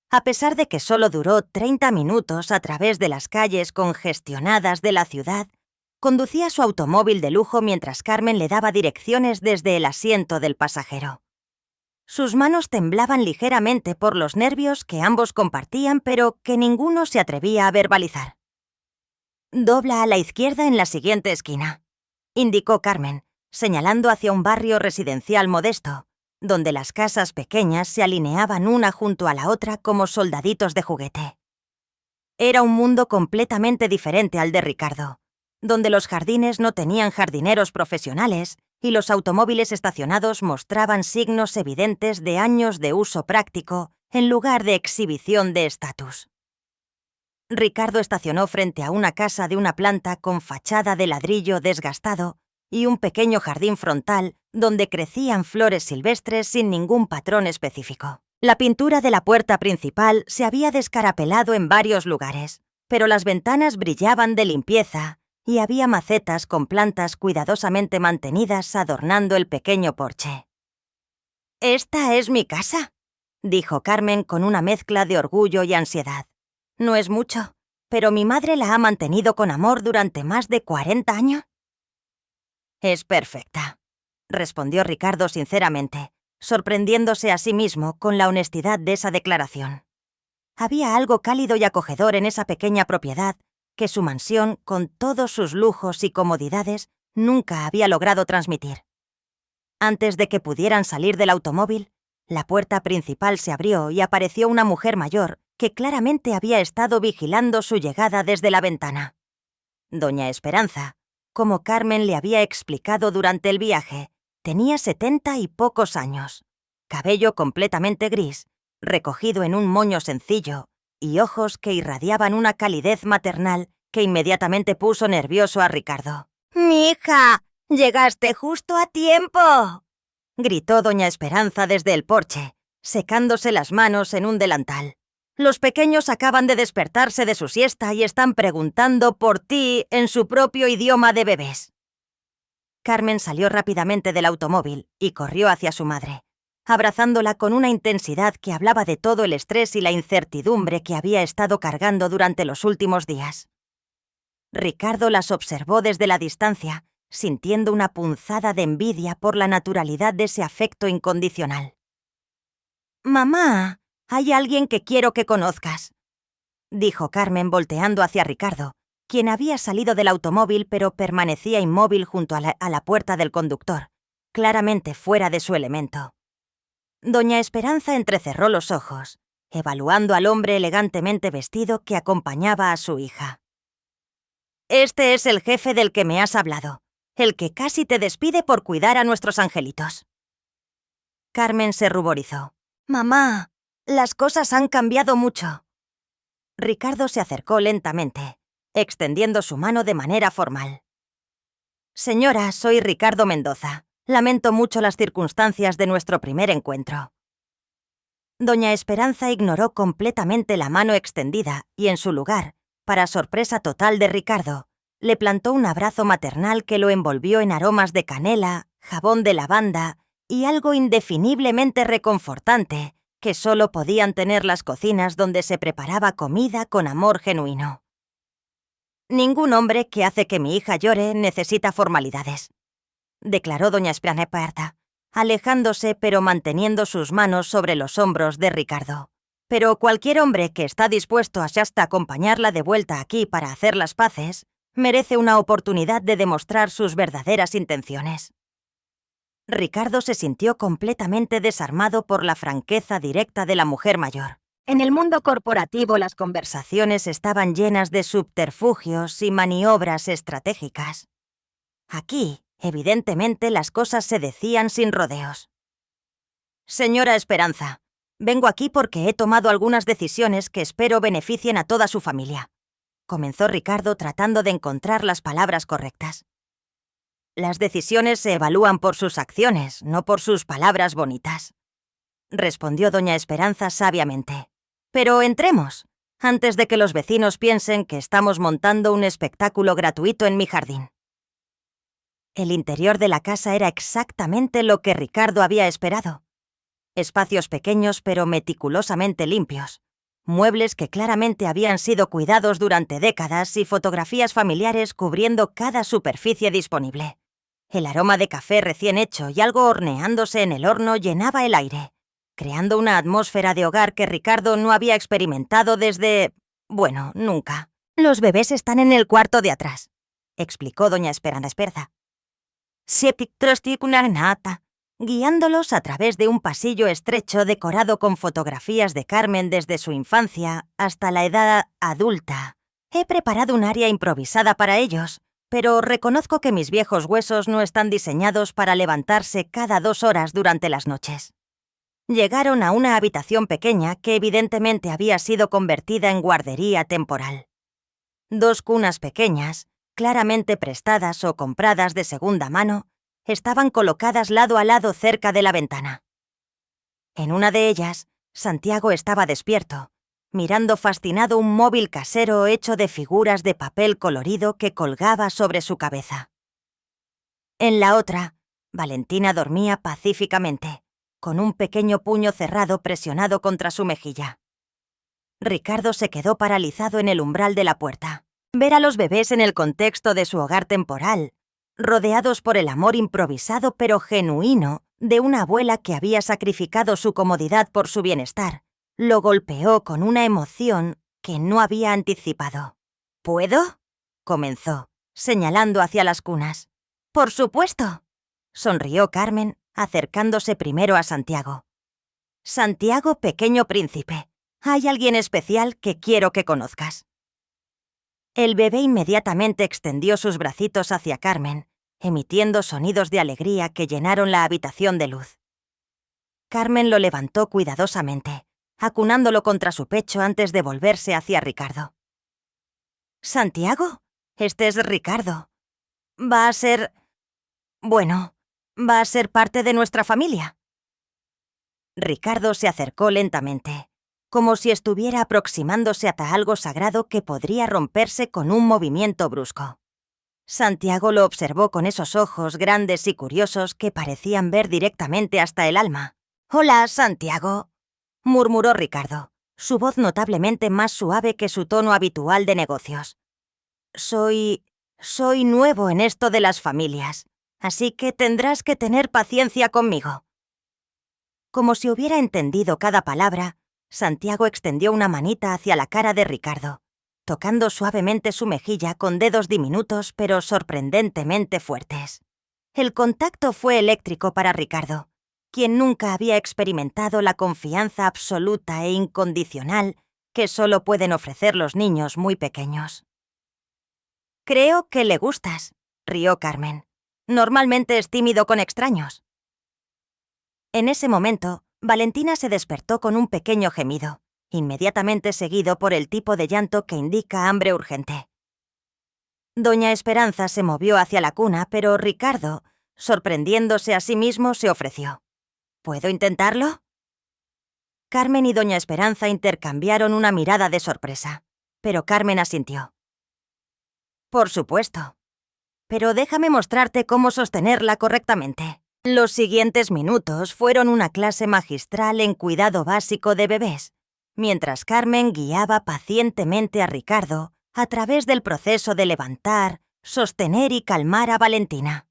A pesar de que solo duró 30 minutos a través de las calles congestionadas de la ciudad, conducía su automóvil de lujo mientras Carmen le daba direcciones desde el asiento del pasajero. Sus manos temblaban ligeramente por los nervios que ambos compartían, pero que ninguno se atrevía a verbalizar. «Dobla a la izquierda en la siguiente esquina», indicó Carmen, señalando hacia un barrio residencial modesto, donde las casas pequeñas se alineaban una junto a la otra como soldaditos de juguete. Era un mundo completamente diferente al de Ricardo, donde los jardines no tenían jardineros profesionales y los automóviles estacionados mostraban signos evidentes de años de uso práctico en lugar de exhibición de estatus. Ricardo estacionó frente a una casa de una planta con fachada de ladrillo desgastado y un pequeño jardín frontal donde crecían flores silvestres sin ningún patrón específico. La pintura de la puerta principal se había descarapelado en varios lugares, pero las ventanas brillaban de limpieza y había macetas con plantas cuidadosamente mantenidas adornando el pequeño porche. «Esta es mi casa», dijo Carmen con una mezcla de orgullo y ansiedad. «No es mucho, pero mi madre la ha mantenido con amor durante más de 40 años». «Es perfecta», respondió Ricardo sinceramente, sorprendiéndose a sí mismo con la honestidad de esa declaración. Había algo cálido y acogedor en esa pequeña propiedad que su mansión, con todos sus lujos y comodidades, nunca había logrado transmitir. Antes de que pudieran salir del automóvil, la puerta principal se abrió y apareció una mujer mayor que claramente había estado vigilando su llegada desde la ventana. Doña Esperanza, como Carmen le había explicado durante el viaje, tenía 70 y pocos años, cabello completamente gris, recogido en un moño sencillo, y ojos que irradiaban una calidez maternal que inmediatamente puso nervioso a Ricardo. «¡Mi hija! ¡Llegaste justo a tiempo!», gritó doña Esperanza desde el porche, secándose las manos en un delantal. «Los pequeños acaban de despertarse de su siesta y están preguntando por ti en su propio idioma de bebés». Carmen salió rápidamente del automóvil y corrió hacia su madre, abrazándola con una intensidad que hablaba de todo el estrés y la incertidumbre que había estado cargando durante los últimos días. Ricardo las observó desde la distancia, sintiendo una punzada de envidia por la naturalidad de ese afecto incondicional. «Mamá, hay alguien que quiero que conozcas», dijo Carmen volteando hacia Ricardo, quien había salido del automóvil pero permanecía inmóvil junto a la puerta del conductor, claramente fuera de su elemento. Doña Esperanza entrecerró los ojos, evaluando al hombre elegantemente vestido que acompañaba a su hija. «Este es el jefe del que me has hablado, el que casi te despide por cuidar a nuestros angelitos». Carmen se ruborizó. «Mamá, las cosas han cambiado mucho». Ricardo se acercó lentamente, extendiendo su mano de manera formal. «Señora, soy Ricardo Mendoza. Lamento mucho las circunstancias de nuestro primer encuentro». Doña Esperanza ignoró completamente la mano extendida y, en su lugar, para sorpresa total de Ricardo, le plantó un abrazo maternal que lo envolvió en aromas de canela, jabón de lavanda y algo indefiniblemente reconfortante que solo podían tener las cocinas donde se preparaba comida con amor genuino. «Ningún hombre que hace que mi hija llore necesita formalidades», declaró doña Esperanza, alejándose pero manteniendo sus manos sobre los hombros de Ricardo. «Pero cualquier hombre que está dispuesto a hasta acompañarla de vuelta aquí para hacer las paces, merece una oportunidad de demostrar sus verdaderas intenciones». Ricardo se sintió completamente desarmado por la franqueza directa de la mujer mayor. En el mundo corporativo las conversaciones estaban llenas de subterfugios y maniobras estratégicas. Aquí, evidentemente, las cosas se decían sin rodeos. «Señora Esperanza, vengo aquí porque he tomado algunas decisiones que espero beneficien a toda su familia», comenzó Ricardo tratando de encontrar las palabras correctas. «Las decisiones se evalúan por sus acciones, no por sus palabras bonitas», respondió doña Esperanza sabiamente. «Pero entremos, antes de que los vecinos piensen que estamos montando un espectáculo gratuito en mi jardín». El interior de la casa era exactamente lo que Ricardo había esperado. Espacios pequeños pero meticulosamente limpios, muebles que claramente habían sido cuidados durante décadas y fotografías familiares cubriendo cada superficie disponible. El aroma de café recién hecho y algo horneándose en el horno llenaba el aire, creando una atmósfera de hogar que Ricardo no había experimentado desde... bueno, nunca. «Los bebés están en el cuarto de atrás», explicó doña Esperanza, guiándolos a través de un pasillo estrecho decorado con fotografías de Carmen desde su infancia hasta la edad adulta. «He preparado un área improvisada para ellos, pero reconozco que mis viejos huesos no están diseñados para levantarse cada 2 horas durante las noches». Llegaron a una habitación pequeña que evidentemente había sido convertida en guardería temporal. 2 cunas pequeñas, claramente prestadas o compradas de segunda mano, estaban colocadas lado a lado cerca de la ventana. En una de ellas Santiago estaba despierto, mirando fascinado un móvil casero hecho de figuras de papel colorido que colgaba sobre su cabeza. En la otra, Valentina dormía pacíficamente, con un pequeño puño cerrado presionado contra su mejilla. Ricardo se quedó paralizado en el umbral de la puerta. Ver a los bebés en el contexto de su hogar temporal, rodeados por el amor improvisado pero genuino de una abuela que había sacrificado su comodidad por su bienestar, lo golpeó con una emoción que no había anticipado. ¿Puedo?, comenzó, señalando hacia las cunas. «¡Por supuesto!», sonrió Carmen, acercándose primero a Santiago. «Santiago, pequeño príncipe, hay alguien especial que quiero que conozcas». El bebé inmediatamente extendió sus bracitos hacia Carmen, emitiendo sonidos de alegría que llenaron la habitación de luz. Carmen lo levantó cuidadosamente, acunándolo contra su pecho antes de volverse hacia Ricardo. «¿Santiago? Este es Ricardo. Va a ser parte de nuestra familia». Ricardo se acercó lentamente, como si estuviera aproximándose hasta algo sagrado que podría romperse con un movimiento brusco. Santiago lo observó con esos ojos grandes y curiosos que parecían ver directamente hasta el alma. «Hola, Santiago», murmuró Ricardo, su voz notablemente más suave que su tono habitual de negocios. Soy nuevo en esto de las familias, así que tendrás que tener paciencia conmigo». Como si hubiera entendido cada palabra, Santiago extendió una manita hacia la cara de Ricardo, tocando suavemente su mejilla con dedos diminutos pero sorprendentemente fuertes. El contacto fue eléctrico para Ricardo, quien nunca había experimentado la confianza absoluta e incondicional que solo pueden ofrecer los niños muy pequeños. «Creo que le gustas», rió Carmen. «Normalmente es tímido con extraños». En ese momento, Valentina se despertó con un pequeño gemido, inmediatamente seguido por el tipo de llanto que indica hambre urgente. Doña Esperanza se movió hacia la cuna, pero Ricardo, sorprendiéndose a sí mismo, se ofreció. «¿Puedo intentarlo?». Carmen y Doña Esperanza intercambiaron una mirada de sorpresa, pero Carmen asintió. «Por supuesto. Pero déjame mostrarte cómo sostenerla correctamente». Los siguientes minutos fueron una clase magistral en cuidado básico de bebés, mientras Carmen guiaba pacientemente a Ricardo a través del proceso de levantar, sostener y calmar a Valentina.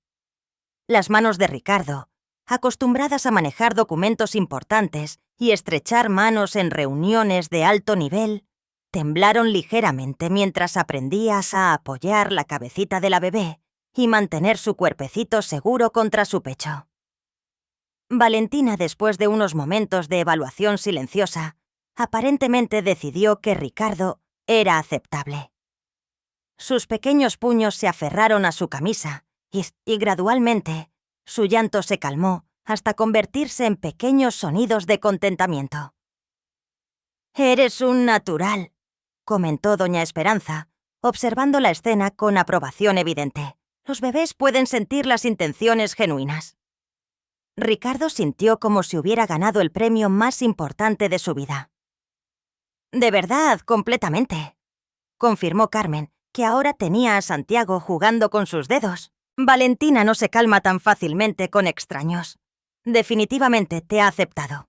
Las manos de Ricardo, acostumbradas a manejar documentos importantes y estrechar manos en reuniones de alto nivel, temblaron ligeramente mientras aprendías a apoyar la cabecita de la bebé y mantener su cuerpecito seguro contra su pecho. Valentina, después de unos momentos de evaluación silenciosa, aparentemente decidió que Ricardo era aceptable. Sus pequeños puños se aferraron a su camisa y gradualmente su llanto se calmó hasta convertirse en pequeños sonidos de contentamiento. «Eres un natural», comentó Doña Esperanza, observando la escena con aprobación evidente. «Los bebés pueden sentir las intenciones genuinas». Ricardo sintió como si hubiera ganado el premio más importante de su vida. «De verdad, completamente», confirmó Carmen, que ahora tenía a Santiago jugando con sus dedos. «Valentina no se calma tan fácilmente con extraños. Definitivamente te ha aceptado».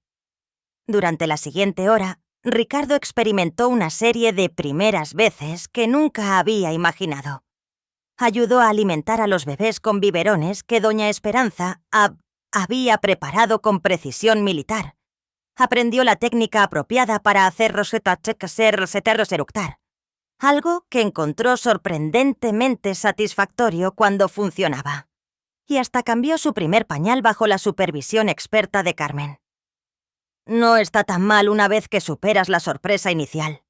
Durante la siguiente hora, Ricardo experimentó una serie de primeras veces que nunca había imaginado. Ayudó a alimentar a los bebés con biberones que Doña Esperanza había preparado con precisión militar. Aprendió la técnica apropiada para hacer roseteros eructar, algo que encontró sorprendentemente satisfactorio cuando funcionaba. Y hasta cambió su primer pañal bajo la supervisión experta de Carmen. «No está tan mal una vez que superas la sorpresa inicial»,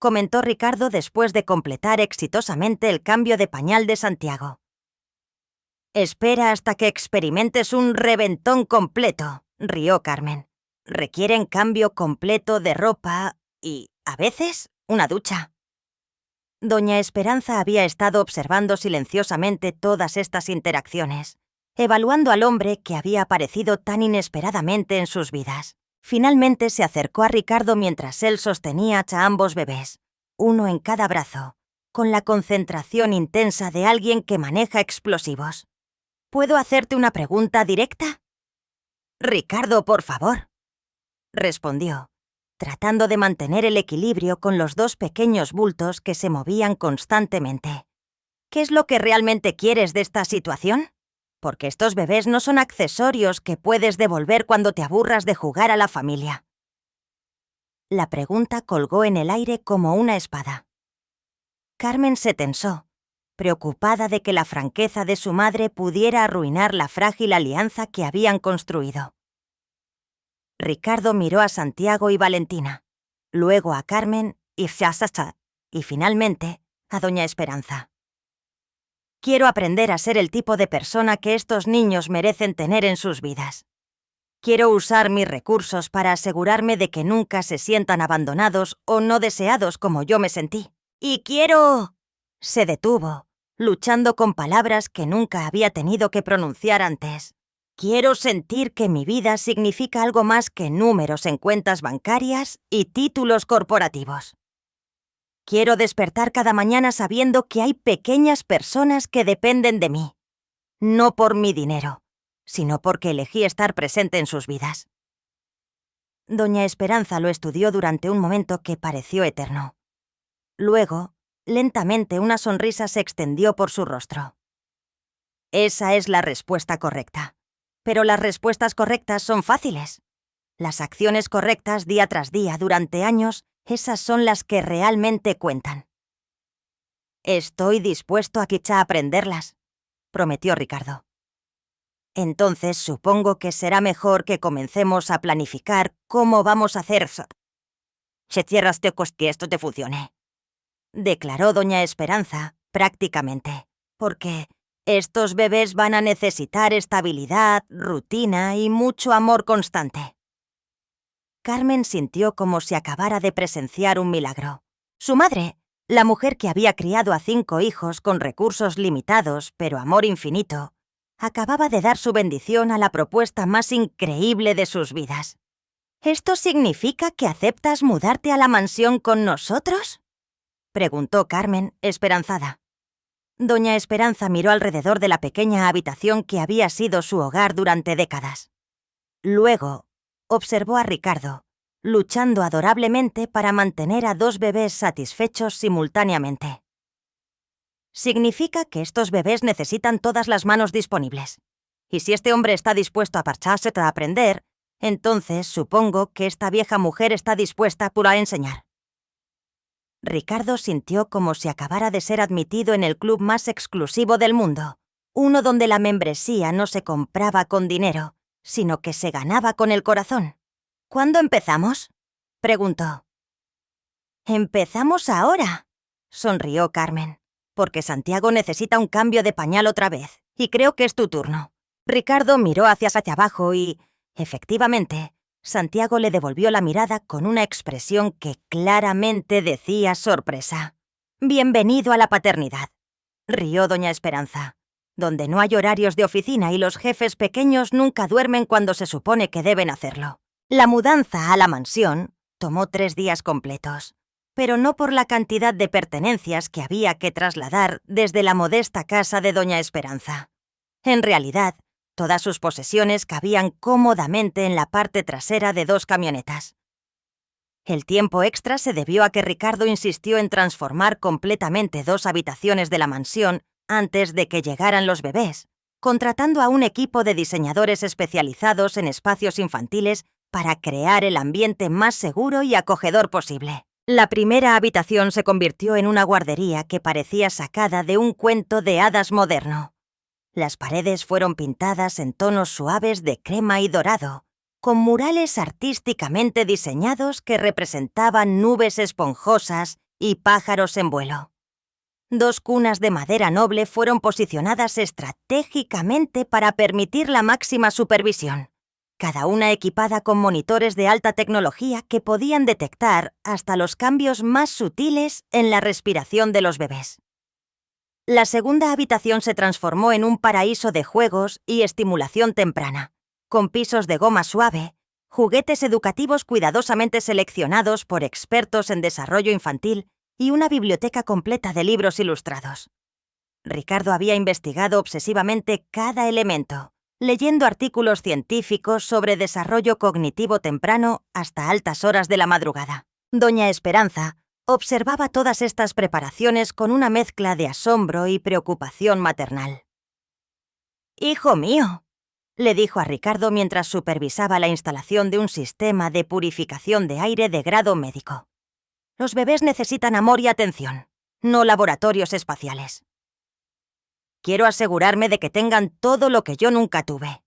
comentó Ricardo después de completar exitosamente el cambio de pañal de Santiago. «Espera hasta que experimentes un reventón completo», rió Carmen. «Requieren cambio completo de ropa y, a veces, una ducha». Doña Esperanza había estado observando silenciosamente todas estas interacciones, evaluando al hombre que había aparecido tan inesperadamente en sus vidas. Finalmente se acercó a Ricardo mientras él sostenía a ambos bebés, uno en cada brazo, con la concentración intensa de alguien que maneja explosivos. ¿Puedo hacerte una pregunta directa? Ricardo, por favor, respondió, tratando de mantener el equilibrio con los dos pequeños bultos que se movían constantemente. ¿Qué es lo que realmente quieres de esta situación? Porque estos bebés no son accesorios que puedes devolver cuando te aburras de jugar a la familia. La pregunta colgó en el aire como una espada. Carmen se tensó, preocupada de que la franqueza de su madre pudiera arruinar la frágil alianza que habían construido. Ricardo miró a Santiago y Valentina, luego a Carmen y finalmente a Doña Esperanza. Quiero aprender a ser el tipo de persona que estos niños merecen tener en sus vidas. Quiero usar mis recursos para asegurarme de que nunca se sientan abandonados o no deseados como yo me sentí. Y quiero... Se detuvo, luchando con palabras que nunca había tenido que pronunciar antes. Quiero sentir que mi vida significa algo más que números en cuentas bancarias y títulos corporativos. Quiero despertar cada mañana sabiendo que hay pequeñas personas que dependen de mí, no por mi dinero, sino porque elegí estar presente en sus vidas. Doña Esperanza lo estudió durante un momento que pareció eterno. Luego, lentamente una sonrisa se extendió por su rostro. Esa es la respuesta correcta. Pero las respuestas correctas son fáciles. Las acciones correctas día tras día durante años, esas son las que realmente cuentan. Estoy dispuesto a aprenderlas, prometió Ricardo. Entonces supongo que será mejor que comencemos a planificar cómo vamos a hacer eso. Se cierras que esto te funcione, declaró Doña Esperanza, prácticamente, porque estos bebés van a necesitar estabilidad, rutina y mucho amor constante. Carmen sintió como si acabara de presenciar un milagro. Su madre, la mujer que había criado a 5 hijos con recursos limitados pero amor infinito, acababa de dar su bendición a la propuesta más increíble de sus vidas. ¿Esto significa que aceptas mudarte a la mansión con nosotros?, preguntó Carmen, esperanzada. Doña Esperanza miró alrededor de la pequeña habitación que había sido su hogar durante décadas. Luego, observó a Ricardo, luchando adorablemente para mantener a 2 bebés satisfechos simultáneamente. Significa que estos bebés necesitan todas las manos disponibles. Y si este hombre está dispuesto a parcharse a aprender, entonces supongo que esta vieja mujer está dispuesta a enseñar. Ricardo sintió como si acabara de ser admitido en el club más exclusivo del mundo, uno donde la membresía no se compraba con dinero, sino que se ganaba con el corazón. ¿Cuándo empezamos?, preguntó. «Empezamos ahora», sonrió Carmen, «porque Santiago necesita un cambio de pañal otra vez, y creo que es tu turno». Ricardo miró hacia abajo y, efectivamente, Santiago le devolvió la mirada con una expresión que claramente decía sorpresa. «Bienvenido a la paternidad», rió Doña Esperanza, «donde no hay horarios de oficina y los jefes pequeños nunca duermen cuando se supone que deben hacerlo». La mudanza a la mansión tomó 3 días completos, pero no por la cantidad de pertenencias que había que trasladar desde la modesta casa de Doña Esperanza. En realidad, todas sus posesiones cabían cómodamente en la parte trasera de 2 camionetas. El tiempo extra se debió a que Ricardo insistió en transformar completamente 2 habitaciones de la mansión antes de que llegaran los bebés, contratando a un equipo de diseñadores especializados en espacios infantiles para crear el ambiente más seguro y acogedor posible. La primera habitación se convirtió en una guardería que parecía sacada de un cuento de hadas moderno. Las paredes fueron pintadas en tonos suaves de crema y dorado, con murales artísticamente diseñados que representaban nubes esponjosas y pájaros en vuelo. 2 cunas de madera noble fueron posicionadas estratégicamente para permitir la máxima supervisión, cada una equipada con monitores de alta tecnología que podían detectar hasta los cambios más sutiles en la respiración de los bebés. La segunda habitación se transformó en un paraíso de juegos y estimulación temprana, con pisos de goma suave, juguetes educativos cuidadosamente seleccionados por expertos en desarrollo infantil y una biblioteca completa de libros ilustrados. Ricardo había investigado obsesivamente cada elemento, leyendo artículos científicos sobre desarrollo cognitivo temprano hasta altas horas de la madrugada. Doña Esperanza observaba todas estas preparaciones con una mezcla de asombro y preocupación maternal. «Hijo mío», le dijo a Ricardo mientras supervisaba la instalación de un sistema de purificación de aire de grado médico. «Los bebés necesitan amor y atención, no laboratorios espaciales». «Quiero asegurarme de que tengan todo lo que yo nunca tuve»,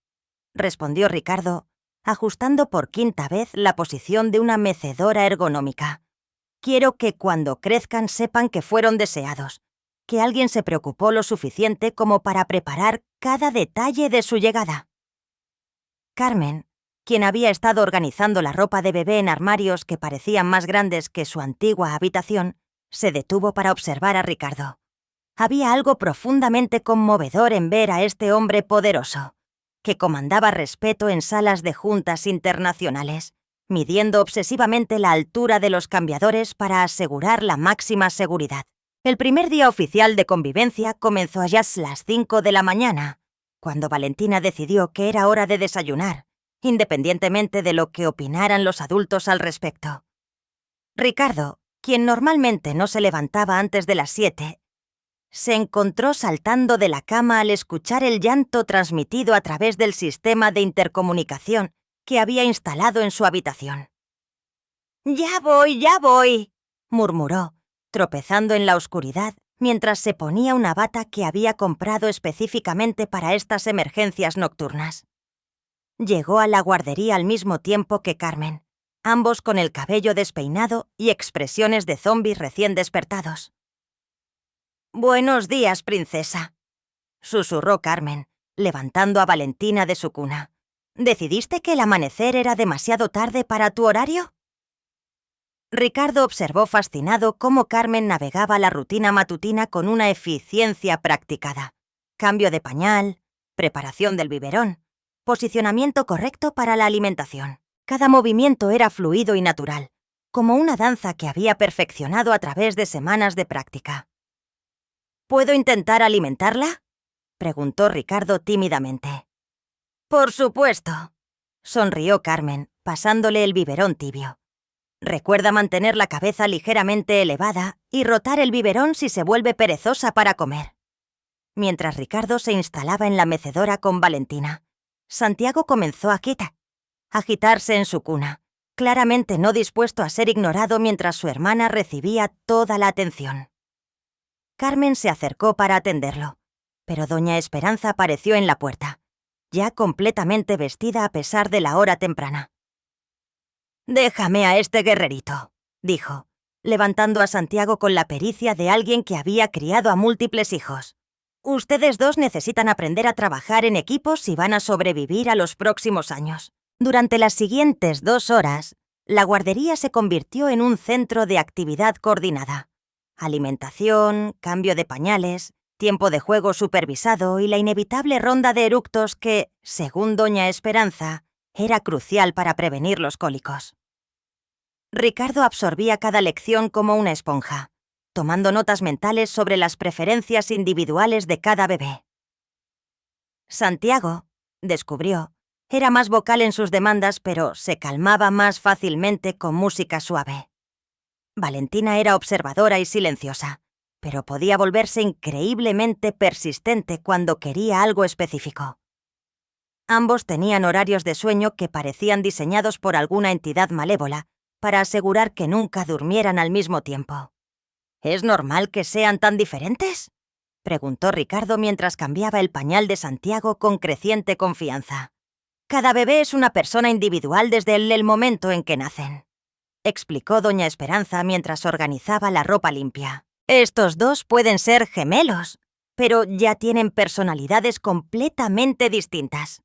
respondió Ricardo, ajustando por quinta vez la posición de una mecedora ergonómica. «Quiero que cuando crezcan sepan que fueron deseados, que alguien se preocupó lo suficiente como para preparar cada detalle de su llegada». Carmen, quien había estado organizando la ropa de bebé en armarios que parecían más grandes que su antigua habitación, se detuvo para observar a Ricardo. Había algo profundamente conmovedor en ver a este hombre poderoso, que comandaba respeto en salas de juntas internacionales, midiendo obsesivamente la altura de los cambiadores para asegurar la máxima seguridad. El primer día oficial de convivencia comenzó a las 5 de la mañana, cuando Valentina decidió que era hora de desayunar, independientemente de lo que opinaran los adultos al respecto. Ricardo, quien normalmente no se levantaba antes de las 7, se encontró saltando de la cama al escuchar el llanto transmitido a través del sistema de intercomunicación que había instalado en su habitación. «Ya voy», murmuró, tropezando en la oscuridad mientras se ponía una bata que había comprado específicamente para estas emergencias nocturnas. Llegó a la guardería al mismo tiempo que Carmen, ambos con el cabello despeinado y expresiones de zombis recién despertados. «Buenos días, princesa», susurró Carmen, levantando a Valentina de su cuna. «¿Decidiste que el amanecer era demasiado tarde para tu horario?» Ricardo observó fascinado cómo Carmen navegaba la rutina matutina con una eficiencia practicada. Cambio de pañal, preparación del biberón, posicionamiento correcto para la alimentación. Cada movimiento era fluido y natural, como una danza que había perfeccionado a través de semanas de práctica. «¿Puedo intentar alimentarla?», preguntó Ricardo tímidamente. «Por supuesto», sonrió Carmen, pasándole el biberón tibio. «Recuerda mantener la cabeza ligeramente elevada y rotar el biberón si se vuelve perezosa para comer». Mientras Ricardo se instalaba en la mecedora con Valentina, Santiago comenzó a agitarse en su cuna, claramente no dispuesto a ser ignorado mientras su hermana recibía toda la atención. Carmen se acercó para atenderlo, pero doña Esperanza apareció en la puerta, ya completamente vestida a pesar de la hora temprana. «Déjame a este guerrerito», dijo, levantando a Santiago con la pericia de alguien que había criado a múltiples hijos. «Ustedes dos necesitan aprender a trabajar en equipo si van a sobrevivir a los próximos años». Durante las siguientes 2 horas, la guardería se convirtió en un centro de actividad coordinada. Alimentación, cambio de pañales, tiempo de juego supervisado y la inevitable ronda de eructos que, según doña Esperanza, era crucial para prevenir los cólicos. Ricardo absorbía cada lección como una esponja, tomando notas mentales sobre las preferencias individuales de cada bebé. Santiago, descubrió, era más vocal en sus demandas, pero se calmaba más fácilmente con música suave. Valentina era observadora y silenciosa, pero podía volverse increíblemente persistente cuando quería algo específico. Ambos tenían horarios de sueño que parecían diseñados por alguna entidad malévola para asegurar que nunca durmieran al mismo tiempo. «¿Es normal que sean tan diferentes?», preguntó Ricardo mientras cambiaba el pañal de Santiago con creciente confianza. «Cada bebé es una persona individual desde el momento en que nacen», explicó doña Esperanza mientras organizaba la ropa limpia. «Estos dos pueden ser gemelos, pero ya tienen personalidades completamente distintas.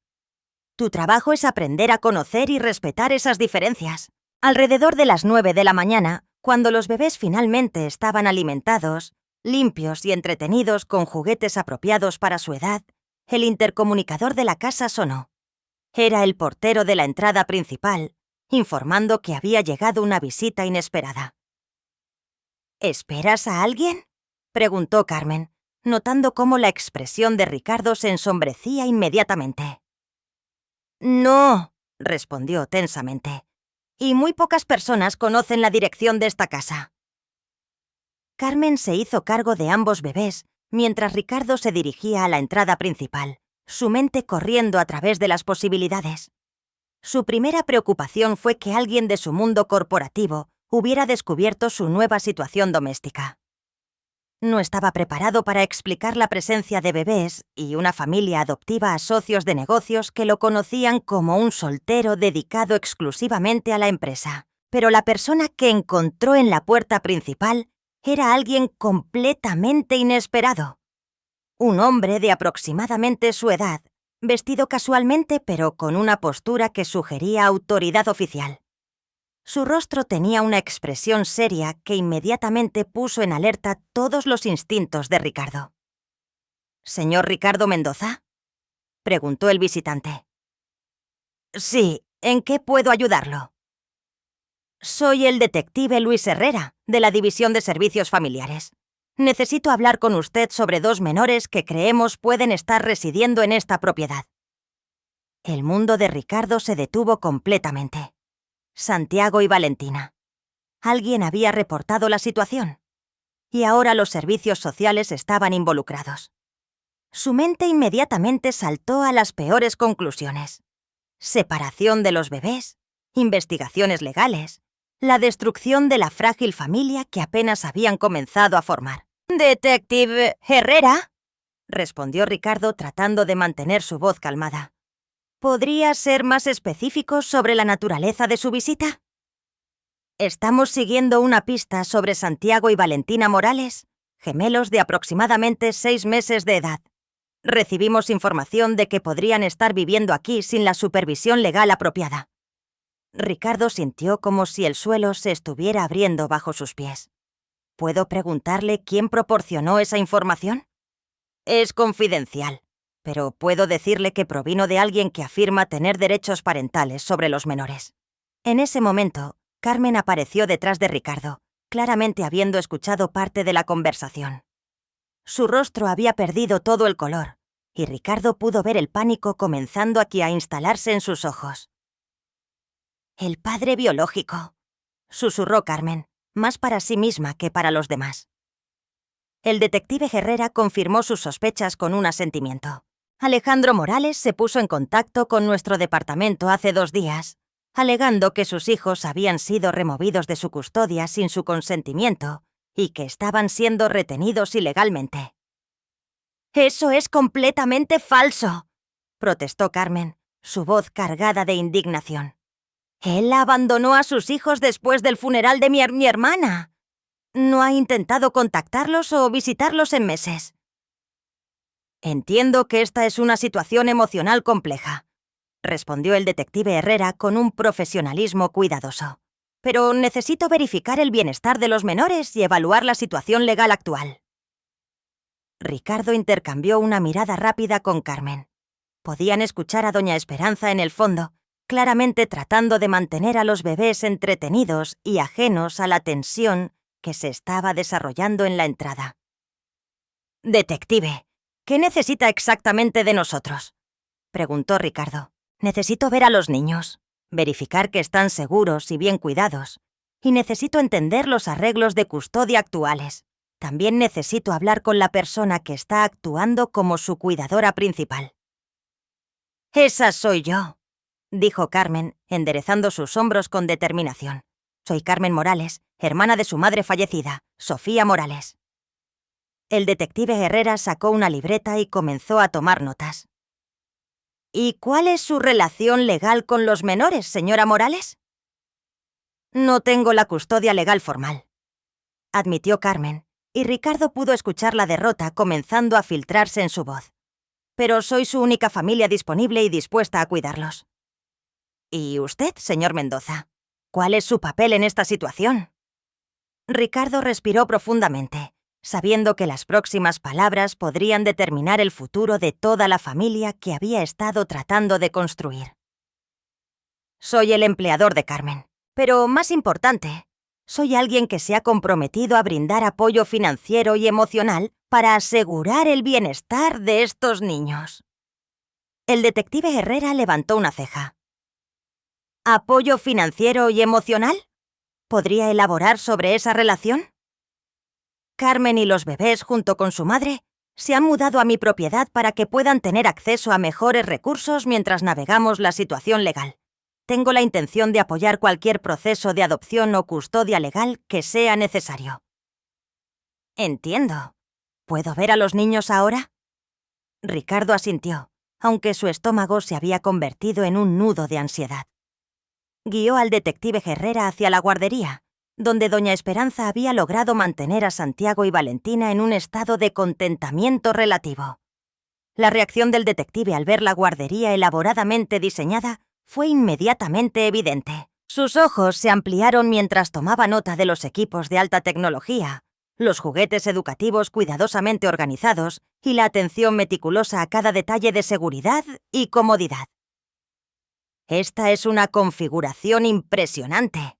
Tu trabajo es aprender a conocer y respetar esas diferencias». Alrededor de las 9 de la mañana, cuando los bebés finalmente estaban alimentados, limpios y entretenidos con juguetes apropiados para su edad, el intercomunicador de la casa sonó. Era el portero de la entrada principal, informando que había llegado una visita inesperada. ¿Esperas a alguien?, preguntó Carmen, notando cómo la expresión de Ricardo se ensombrecía inmediatamente. No, respondió tensamente, y muy pocas personas conocen la dirección de esta casa. Carmen se hizo cargo de ambos bebés mientras Ricardo se dirigía a la entrada principal, su mente corriendo a través de las posibilidades. Su primera preocupación fue que alguien de su mundo corporativo hubiera descubierto su nueva situación doméstica. No estaba preparado para explicar la presencia de bebés y una familia adoptiva a socios de negocios que lo conocían como un soltero dedicado exclusivamente a la empresa. Pero la persona que encontró en la puerta principal era alguien completamente inesperado. Un hombre de aproximadamente su edad, vestido casualmente pero con una postura que sugería autoridad oficial. Su rostro tenía una expresión seria que inmediatamente puso en alerta todos los instintos de Ricardo. ¿Señor Ricardo Mendoza?, preguntó el visitante. Sí, ¿en qué puedo ayudarlo? Soy el detective Luis Herrera, de la División de Servicios Familiares. Necesito hablar con usted sobre 2 menores que creemos pueden estar residiendo en esta propiedad. El mundo de Ricardo se detuvo completamente. Santiago y Valentina. Alguien había reportado la situación, y ahora los servicios sociales estaban involucrados. Su mente inmediatamente saltó a las peores conclusiones. Separación de los bebés, investigaciones legales, la destrucción de la frágil familia que apenas habían comenzado a formar. «Detective Herrera», respondió Ricardo tratando de mantener su voz calmada. ¿Podría ser más específico sobre la naturaleza de su visita? Estamos siguiendo una pista sobre Santiago y Valentina Morales, gemelos de aproximadamente 6 meses de edad. Recibimos información de que podrían estar viviendo aquí sin la supervisión legal apropiada. Ricardo sintió como si el suelo se estuviera abriendo bajo sus pies. ¿Puedo preguntarle quién proporcionó esa información? Es confidencial, pero puedo decirle que provino de alguien que afirma tener derechos parentales sobre los menores. En ese momento, Carmen apareció detrás de Ricardo, claramente habiendo escuchado parte de la conversación. Su rostro había perdido todo el color, y Ricardo pudo ver el pánico comenzando aquí a instalarse en sus ojos. «El padre biológico», susurró Carmen, más para sí misma que para los demás. El detective Herrera confirmó sus sospechas con un asentimiento. Alejandro Morales se puso en contacto con nuestro departamento hace 2 días, alegando que sus hijos habían sido removidos de su custodia sin su consentimiento y que estaban siendo retenidos ilegalmente. «Eso es completamente falso», protestó Carmen, su voz cargada de indignación. «Él abandonó a sus hijos después del funeral de mi hermana. No ha intentado contactarlos o visitarlos en meses». «Entiendo que esta es una situación emocional compleja», respondió el detective Herrera con un profesionalismo cuidadoso. «Pero necesito verificar el bienestar de los menores y evaluar la situación legal actual». Ricardo intercambió una mirada rápida con Carmen. Podían escuchar a doña Esperanza en el fondo, claramente tratando de mantener a los bebés entretenidos y ajenos a la tensión que se estaba desarrollando en la entrada. «Detective, ¿qué necesita exactamente de nosotros?», preguntó Ricardo. «Necesito ver a los niños, verificar que están seguros y bien cuidados, y necesito entender los arreglos de custodia actuales. También necesito hablar con la persona que está actuando como su cuidadora principal». «Esa soy yo», dijo Carmen, enderezando sus hombros con determinación. «Soy Carmen Morales, hermana de su madre fallecida, Sofía Morales». El detective Herrera sacó una libreta y comenzó a tomar notas. «¿Y cuál es su relación legal con los menores, señora Morales?» «No tengo la custodia legal formal», admitió Carmen, y Ricardo pudo escuchar la derrota comenzando a filtrarse en su voz. «Pero soy su única familia disponible y dispuesta a cuidarlos». «¿Y usted, señor Mendoza? ¿Cuál es su papel en esta situación?» Ricardo respiró profundamente, sabiendo que las próximas palabras podrían determinar el futuro de toda la familia que había estado tratando de construir. Soy el empleador de Carmen. Pero más importante, soy alguien que se ha comprometido a brindar apoyo financiero y emocional para asegurar el bienestar de estos niños. El detective Herrera levantó una ceja. ¿Apoyo financiero y emocional? ¿Podría elaborar sobre esa relación? Carmen y los bebés, junto con su madre, se han mudado a mi propiedad para que puedan tener acceso a mejores recursos mientras navegamos la situación legal. Tengo la intención de apoyar cualquier proceso de adopción o custodia legal que sea necesario. Entiendo. ¿Puedo ver a los niños ahora? Ricardo asintió, aunque su estómago se había convertido en un nudo de ansiedad. Guió al detective Herrera hacia la guardería, donde doña Esperanza había logrado mantener a Santiago y Valentina en un estado de contentamiento relativo. La reacción del detective al ver la guardería elaboradamente diseñada fue inmediatamente evidente. Sus ojos se ampliaron mientras tomaba nota de los equipos de alta tecnología, los juguetes educativos cuidadosamente organizados y la atención meticulosa a cada detalle de seguridad y comodidad. «Esta es una configuración impresionante»,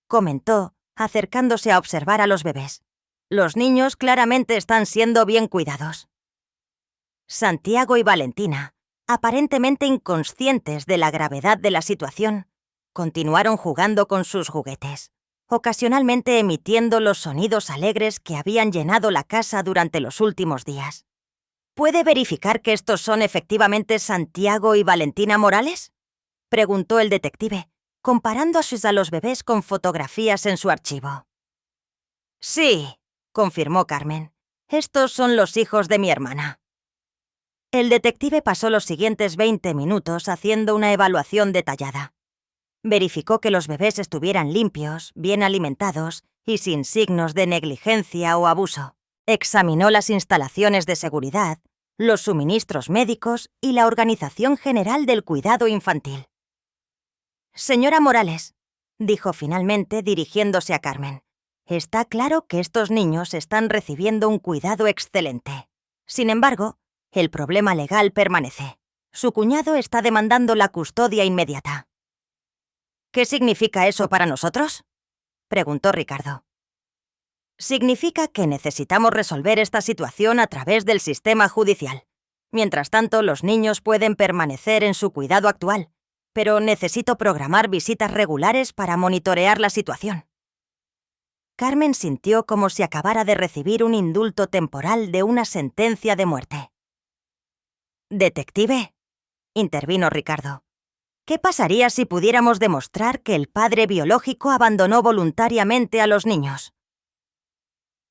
comentó, acercándose a observar a los bebés. «Los niños claramente están siendo bien cuidados». Santiago y Valentina, aparentemente inconscientes de la gravedad de la situación, continuaron jugando con sus juguetes, ocasionalmente emitiendo los sonidos alegres que habían llenado la casa durante los últimos días. ¿Puede verificar que estos son efectivamente Santiago y Valentina Morales?, preguntó el detective, comparando a los bebés con fotografías en su archivo. «Sí», confirmó Carmen. «Estos son los hijos de mi hermana». El detective pasó los siguientes 20 minutos haciendo una evaluación detallada. Verificó que los bebés estuvieran limpios, bien alimentados y sin signos de negligencia o abuso. Examinó las instalaciones de seguridad, los suministros médicos y la organización general del cuidado infantil. «Señora Morales», dijo finalmente dirigiéndose a Carmen, «está claro que estos niños están recibiendo un cuidado excelente. Sin embargo, el problema legal permanece. Su cuñado está demandando la custodia inmediata». «¿Qué significa eso para nosotros?», preguntó Ricardo. «Significa que necesitamos resolver esta situación a través del sistema judicial. Mientras tanto, los niños pueden permanecer en su cuidado actual, pero necesito programar visitas regulares para monitorear la situación». Carmen sintió como si acabara de recibir un indulto temporal de una sentencia de muerte. «Detective», intervino Ricardo, «¿qué pasaría si pudiéramos demostrar que el padre biológico abandonó voluntariamente a los niños?»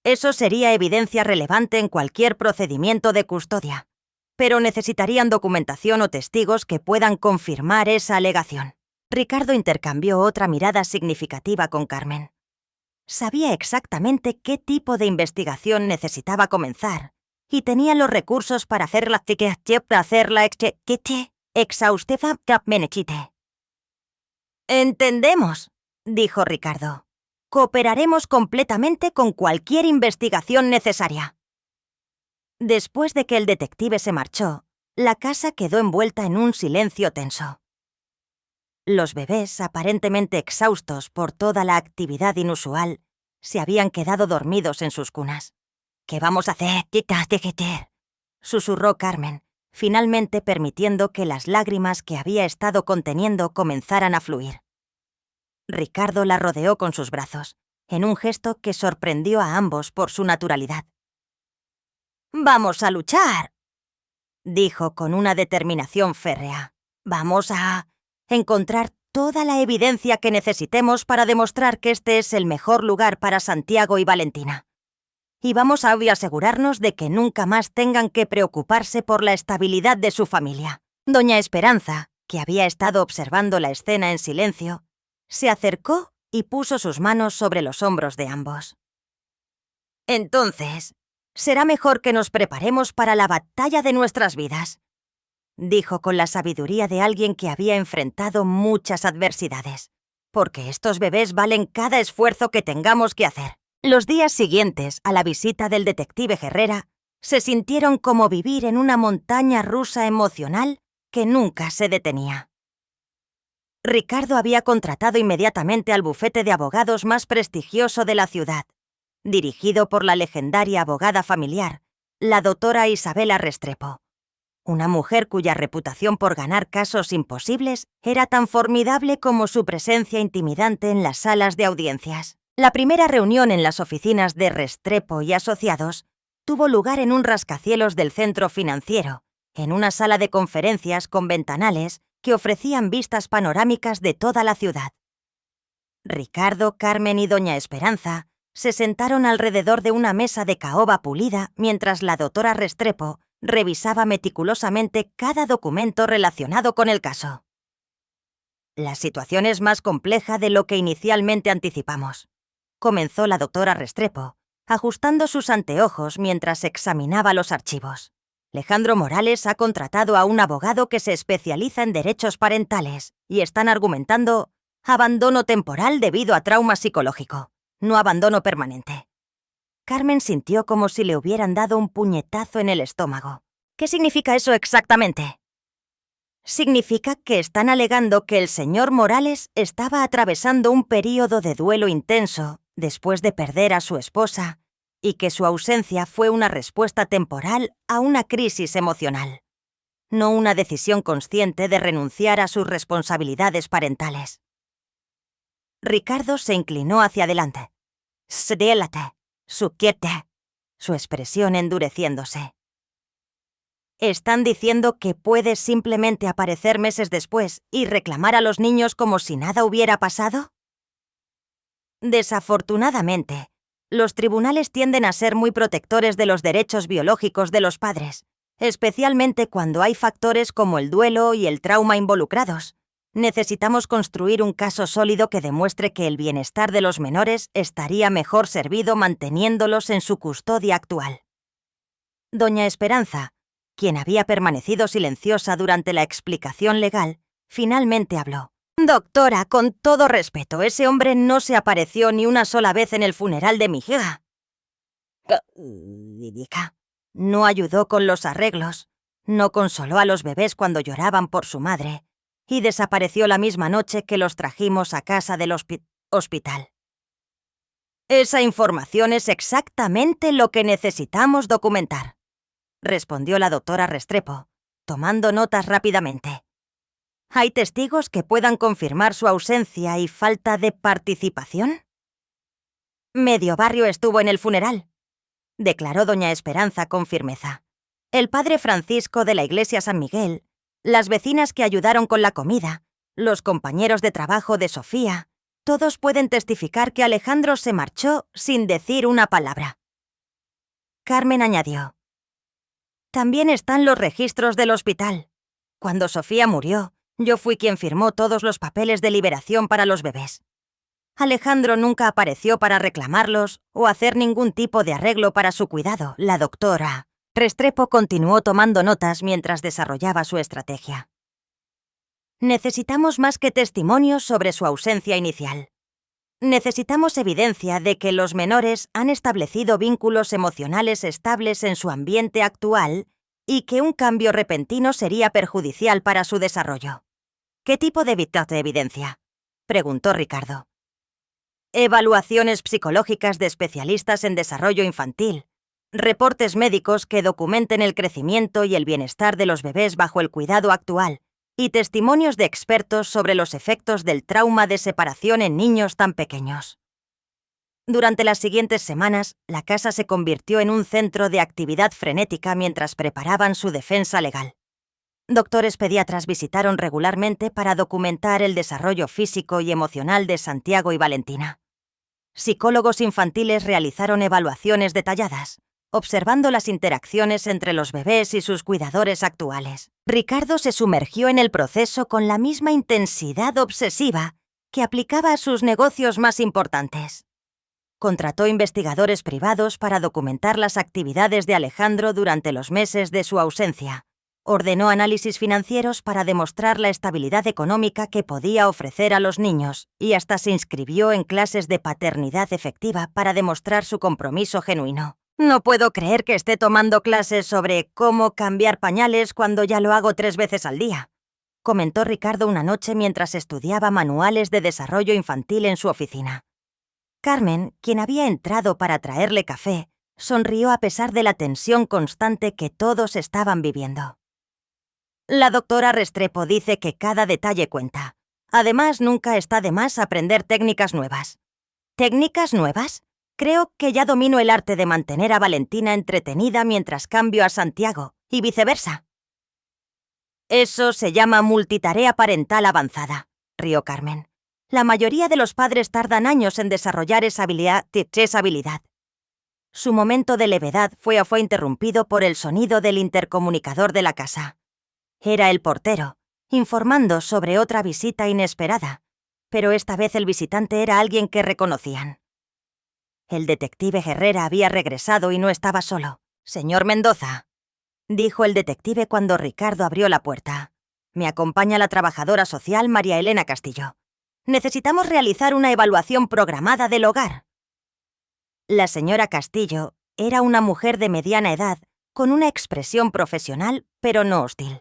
«Eso sería evidencia relevante en cualquier procedimiento de custodia, pero necesitarían documentación o testigos que puedan confirmar esa alegación». Ricardo intercambió otra mirada significativa con Carmen. Sabía exactamente qué tipo de investigación necesitaba comenzar y tenía los recursos para hacer la exhaustiva. «Entendemos», dijo Ricardo. «Cooperaremos completamente con cualquier investigación necesaria». Después de que el detective se marchó, la casa quedó envuelta en un silencio tenso. Los bebés, aparentemente exhaustos por toda la actividad inusual, se habían quedado dormidos en sus cunas. «¿Qué vamos a hacer, tita?», susurró Carmen, finalmente permitiendo que las lágrimas que había estado conteniendo comenzaran a fluir. Ricardo la rodeó con sus brazos, en un gesto que sorprendió a ambos por su naturalidad. «Vamos a luchar», dijo con una determinación férrea. «Vamos a encontrar toda la evidencia que necesitemos para demostrar que este es el mejor lugar para Santiago y Valentina. Y vamos a asegurarnos de que nunca más tengan que preocuparse por la estabilidad de su familia». Doña Esperanza, que había estado observando la escena en silencio, se acercó y puso sus manos sobre los hombros de ambos. «Entonces, será mejor que nos preparemos para la batalla de nuestras vidas», dijo con la sabiduría de alguien que había enfrentado muchas adversidades, «porque estos bebés valen cada esfuerzo que tengamos que hacer». Los días siguientes a la visita del detective Herrera se sintieron como vivir en una montaña rusa emocional que nunca se detenía. Ricardo había contratado inmediatamente al bufete de abogados más prestigioso de la ciudad, dirigido por la legendaria abogada familiar, la doctora Isabela Restrepo, una mujer cuya reputación por ganar casos imposibles era tan formidable como su presencia intimidante en las salas de audiencias. La primera reunión en las oficinas de Restrepo y Asociados tuvo lugar en un rascacielos del centro financiero, en una sala de conferencias con ventanales que ofrecían vistas panorámicas de toda la ciudad. Ricardo, Carmen y doña Esperanza se sentaron alrededor de una mesa de caoba pulida mientras la doctora Restrepo revisaba meticulosamente cada documento relacionado con el caso. La situación es más compleja de lo que inicialmente anticipamos, comenzó la doctora Restrepo, ajustando sus anteojos mientras examinaba los archivos. Alejandro Morales ha contratado a un abogado que se especializa en derechos parentales y están argumentando abandono temporal debido a trauma psicológico, no abandono permanente. Carmen sintió como si le hubieran dado un puñetazo en el estómago. ¿Qué significa eso exactamente? Significa que están alegando que el señor Morales estaba atravesando un período de duelo intenso después de perder a su esposa y que su ausencia fue una respuesta temporal a una crisis emocional, no una decisión consciente de renunciar a sus responsabilidades parentales. Ricardo se inclinó hacia adelante. «Sdélate, suquiete», su expresión endureciéndose. ¿Están diciendo que puedes simplemente aparecer meses después y reclamar a los niños como si nada hubiera pasado? Desafortunadamente, los tribunales tienden a ser muy protectores de los derechos biológicos de los padres, especialmente cuando hay factores como el duelo y el trauma involucrados. Necesitamos construir un caso sólido que demuestre que el bienestar de los menores estaría mejor servido manteniéndolos en su custodia actual. Doña Esperanza, quien había permanecido silenciosa durante la explicación legal, finalmente habló. «Doctora, con todo respeto, ese hombre no se apareció ni una sola vez en el funeral de mi hija. No ayudó con los arreglos, no consoló a los bebés cuando lloraban por su madre, y desapareció la misma noche que los trajimos a casa del hospital. Esa información es exactamente lo que necesitamos documentar», respondió la doctora Restrepo, tomando notas rápidamente. ¿Hay testigos que puedan confirmar su ausencia y falta de participación? Medio barrio estuvo en el funeral, declaró doña Esperanza con firmeza. El padre Francisco de la iglesia San Miguel, las vecinas que ayudaron con la comida, los compañeros de trabajo de Sofía, todos pueden testificar que Alejandro se marchó sin decir una palabra. Carmen añadió. También están los registros del hospital. Cuando Sofía murió, yo fui quien firmó todos los papeles de liberación para los bebés. Alejandro nunca apareció para reclamarlos o hacer ningún tipo de arreglo para su cuidado. La doctora Restrepo continuó tomando notas mientras desarrollaba su estrategia. Necesitamos más que testimonios sobre su ausencia inicial. Necesitamos evidencia de que los menores han establecido vínculos emocionales estables en su ambiente actual y que un cambio repentino sería perjudicial para su desarrollo. ¿Qué tipo de evidencia?, preguntó Ricardo. Evaluaciones psicológicas de especialistas en desarrollo infantil, reportes médicos que documenten el crecimiento y el bienestar de los bebés bajo el cuidado actual, y testimonios de expertos sobre los efectos del trauma de separación en niños tan pequeños. Durante las siguientes semanas, la casa se convirtió en un centro de actividad frenética mientras preparaban su defensa legal. Doctores pediatras visitaron regularmente para documentar el desarrollo físico y emocional de Santiago y Valentina. Psicólogos infantiles realizaron evaluaciones detalladas, observando las interacciones entre los bebés y sus cuidadores actuales. Ricardo se sumergió en el proceso con la misma intensidad obsesiva que aplicaba a sus negocios más importantes. Contrató investigadores privados para documentar las actividades de Alejandro durante los meses de su ausencia. Ordenó análisis financieros para demostrar la estabilidad económica que podía ofrecer a los niños y hasta se inscribió en clases de paternidad efectiva para demostrar su compromiso genuino. No puedo creer que esté tomando clases sobre cómo cambiar pañales cuando ya lo hago 3 veces al día, comentó Ricardo una noche mientras estudiaba manuales de desarrollo infantil en su oficina. Carmen, quien había entrado para traerle café, sonrió a pesar de la tensión constante que todos estaban viviendo. La doctora Restrepo dice que cada detalle cuenta. Además, nunca está de más aprender técnicas nuevas. ¿Técnicas nuevas? Creo que ya domino el arte de mantener a Valentina entretenida mientras cambio a Santiago, y viceversa. Eso se llama multitarea parental avanzada, rió Carmen. La mayoría de los padres tardan años en desarrollar esa habilidad. Su momento de levedad fue interrumpido por el sonido del intercomunicador de la casa. Era el portero, informando sobre otra visita inesperada, pero esta vez el visitante era alguien que reconocían. El detective Herrera había regresado y no estaba solo. «Señor Mendoza», dijo el detective cuando Ricardo abrió la puerta. «Me acompaña la trabajadora social María Elena Castillo. Necesitamos realizar una evaluación programada del hogar». La señora Castillo era una mujer de mediana edad, con una expresión profesional, pero no hostil.